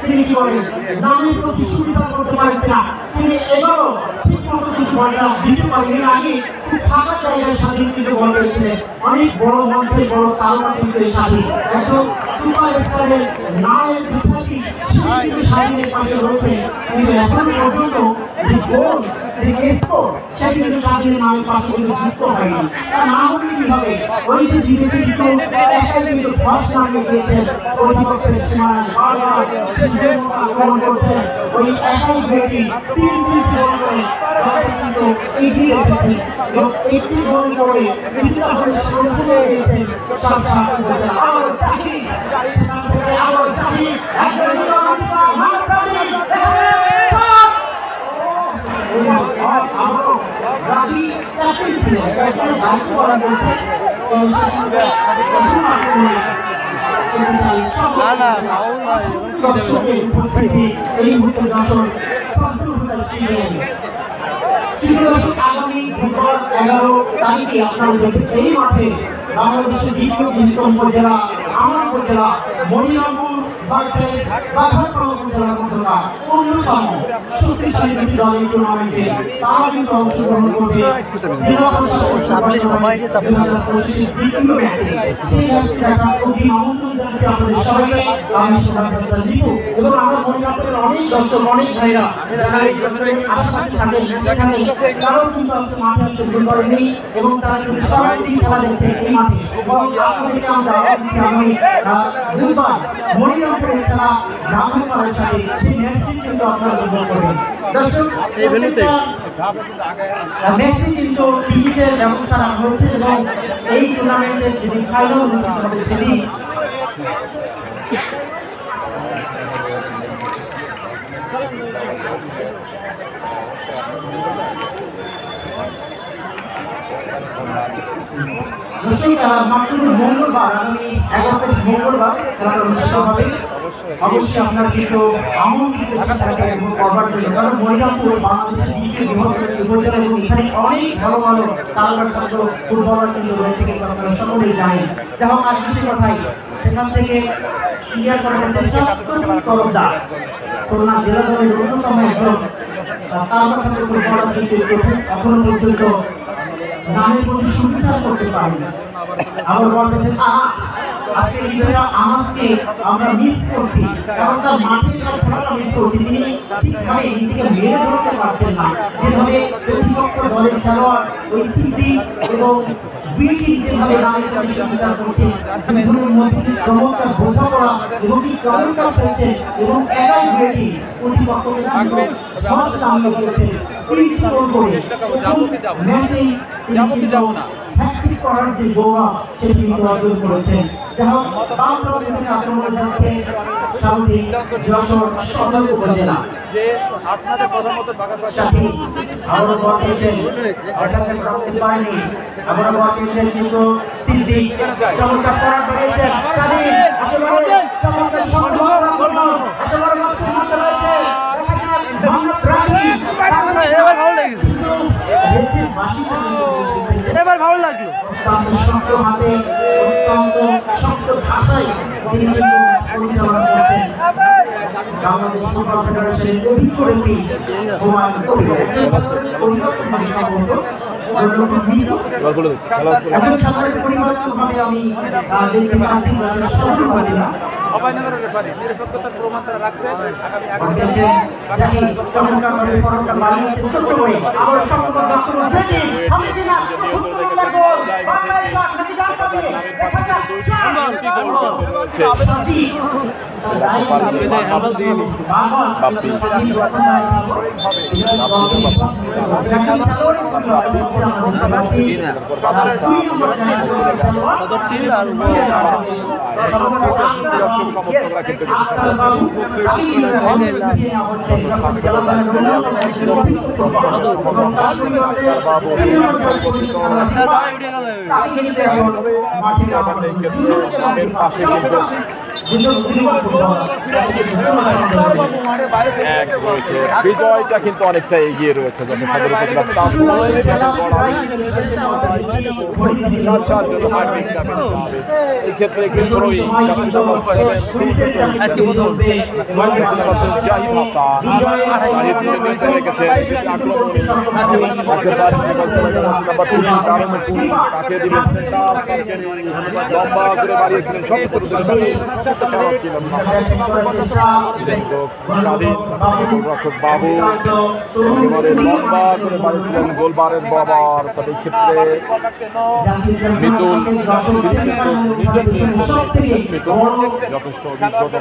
তিনি কি বলেন নামের প্রতি শুভেচ্ছা করতে পারেন কিনা, তিনি এবারও ঠিক মতো কিছু বলটা দিতে পারেন। আগে ফাঁকা জায়গায় স্বাধীন কিছু বল পেয়েছিলেন, অনেক বড় মঞ্চে বড় তালমা কিন্তু এই স্বাধীন একদম সুপার স্টারের নামের বিখ্যাতি স্বাধীনের পাশে রয়েছে, কিন্তু এখন পর্যন্ত যে গোল যে স্কোর সেটি কিন্তু স্বাধীনের নামের পাশে কিন্তু যুক্ত হয়নি। তা না হলে কি হবে, ওই যে বিদেশি কিন্তু একাই কিন্তু ফার্স্ট নামে গিয়েছেন প্রতিপক্ষের সীমানায় বারবার আক্রমণ করছেন, ওই একাই ব্যক্তি 3 গোল করে কিন্তু এগিয়ে রেখেছেন এবং একটি গোল করে কিছুটা হলে সম্পূর্ণ হয়েছেন এই মুহূর্তে দর্শক আগামী 11 তারিখে আপনারা দেখবেন এই মাঠে বাংলাদেশের দ্বিতীয় বৃহত্তম উপজেলা আমার উপজেলা মনিরামপুর ভার্সেস বাঘারপাড়া উপজেলার মধ্যকার অন্যতম শক্তিশালী দুটি দল এই টুর্নামেন্টে তারা কিন্তু অংশগ্রহণ করবে। জেলা দ্বিতীয় ম্যাচে সেই ম্যাচটি দেখার অতি আমন্ত্রণ জানাচ্ছি আপনাদের সবাইকে। আমি সুভাষ দীপু এবং আমার মনিরামপুরের অনেক দর্শক অনেক ভাইরা যারা এই আশেপাশে থাকেন এখানে তারাও কিন্তু আজকে মাঠে অংশগ্রহণ করেনি এবং তারা কিন্তু সবাই খেলা দেখছে এই মাঠে এবং আপনাদেরকে আমরা আগামী বুধবার মনিরামপুরের খেলা বাঘারপাড়ার সাথে সেই ম্যাচটি কিন্তু আপনারা উপভোগ করবেন। দর্শক ম্যাচটি কিন্তু টিকিটের ব্যবস্থা রাখা হয়েছে এবং এই টুর্নামেন্টের যদি ফাইনাল অনুষ্ঠিত হবে সেদিন মঙ্গলবার আগামী 11 তারিখ মঙ্গলবার খেলা অনুষ্ঠিত হবে। অবশ্যই আপনার কিন্তু আমন্ত্রিত করবার জন্য, কারণ মনিরামপুর বাংলাদেশের দ্বিতীয় বৃহত্তম উপজেলা এবং এখানে অনেক ভালো ভালো তারকাখ্যাত ফুটবলার কিন্তু রয়েছে, কিন্তু আপনারা সকলেই জানেন। যা হোক আর কিছু কথাই সেখান থেকে ক্লিয়ার করার চেষ্টা তরফদার খুলনা জেলা দলের অন্যতম একজন তারকাখ্যাত ফুটবলার কিন্তু এখনো পর্যন্ত নামের প্রতি সুবিচার করতে পারি। আমার বলতে আজকে বিজয়া আমাকে আমরা মিস করছি, কারণ তার মাঠে খেলাটা মিস করছি। তিনি ঠিকভাবে নিজেকে মেরে ধরতে পারছেন না, যেভাবে প্রতিপক্ষ দলের খেলোয়াড় ওই স্মৃতি এবং বিটি যেভাবে নামের প্রতি সুবিচার করছে, দুজনের মধ্যে কি চমৎকার বোঝাপড়া এবং কি চমৎকার হয়েছে এবং একাই বিটি প্রতিপক্ষকে ফার্স্ট সামনে দিয়েছে। ম্যাচেই হ্যাট্রিক করার যে গৌরব সেটি কিন্তু অর্জন করেছেন। যা হোক বাম প্রান্ত থেকে আক্রমণ যাচ্ছে সাউথি যশোর সদর উপজেলা যে আপনাদের কথা মতো সাথী আমরা বল পেয়েছেন অর্থাৎ করতে পারেনি। আমরা বল পেয়েছেন কিন্তু সিদ্দিক চমৎকার করার পেয়েছেন সাথী একেবারে চমৎকার সংগ্রহ করলো একেবারে মাত্র মাত্র রয়েছে এবার ভালো লেগেছে, এবার ভালো লাগলো। শক্ত হাতে অত্যন্ত শক্ত ভাষায় তিনি পরিচালনা করছেন বাংলাদেশ ফুটবল ফেডারেশনের অভিজ্ঞ ব্যক্তি হুমায়ুন কবির। এখন খেলার পরিবর্তনভাবে আমি দেখতে পাচ্ছি অভয়নগরের ব্যাপারে নিরপেক্ষতার প্রমাণ তারা রাখছে আগামী চমৎকারভাবে ফরমটা বাড়িয়েছে ছোট করে আবার সম্ভবত আক্রমণ থেকে হামিদিনা চতুর্থ নম্বর গোল বাংলাদেশ নাকি ডাকা দিয়ে দেখা যাক বিজয়টা কিন্তু অনেকটা এগিয়ে রয়েছে যখন এই ক্ষেত্রে কিন্তু জাহিদ লম্বা করে বাড়িয়েছিলেন সব বাবু লম্বা করে বাড়িয়েছিলেন গোলবারের বাবার তবে এই ক্ষেত্রে মিতুল যথেষ্ট অভিজ্ঞতা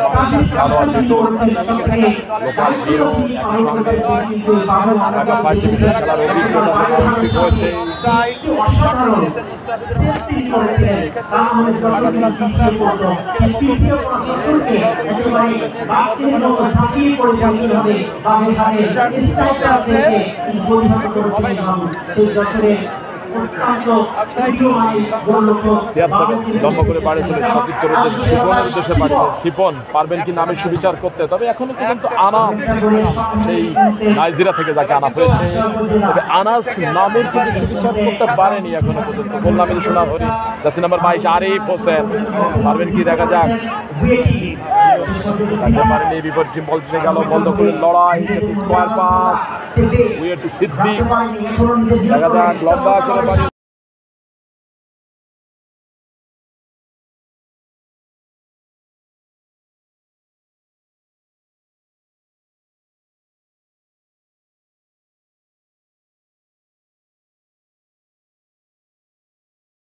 খেলোয়াড় মিতুল লোকাল হিরো খেলার অভিজ্ঞতা হয়েছে লম্বা করে বাড়িয়েছিলেন সতীর্থের উদ্দেশ্যে শিপনের উদ্দেশ্যে বাড়িয়েছেন শিপন পারবেন কি নামের সুবিচার করতে তবে এখনো পর্যন্ত আনাস সেই নাইজেরিয়া থেকে যাকে আনা হয়েছে তবে আনাস নামের কিন্তু সুবিচার করতে পারেনি এখনো পর্যন্ত বললাম শোনা ধরি জার্সি নাম্বার 22 আরিফ হোসেন পারবেন কি দেখা যাক পারেনি বিপদ টিম বলছে গেল বন্ধ করে লড়াই স্কোয়ার পাস সিদ্দিক দেখা যাক লম্বা করে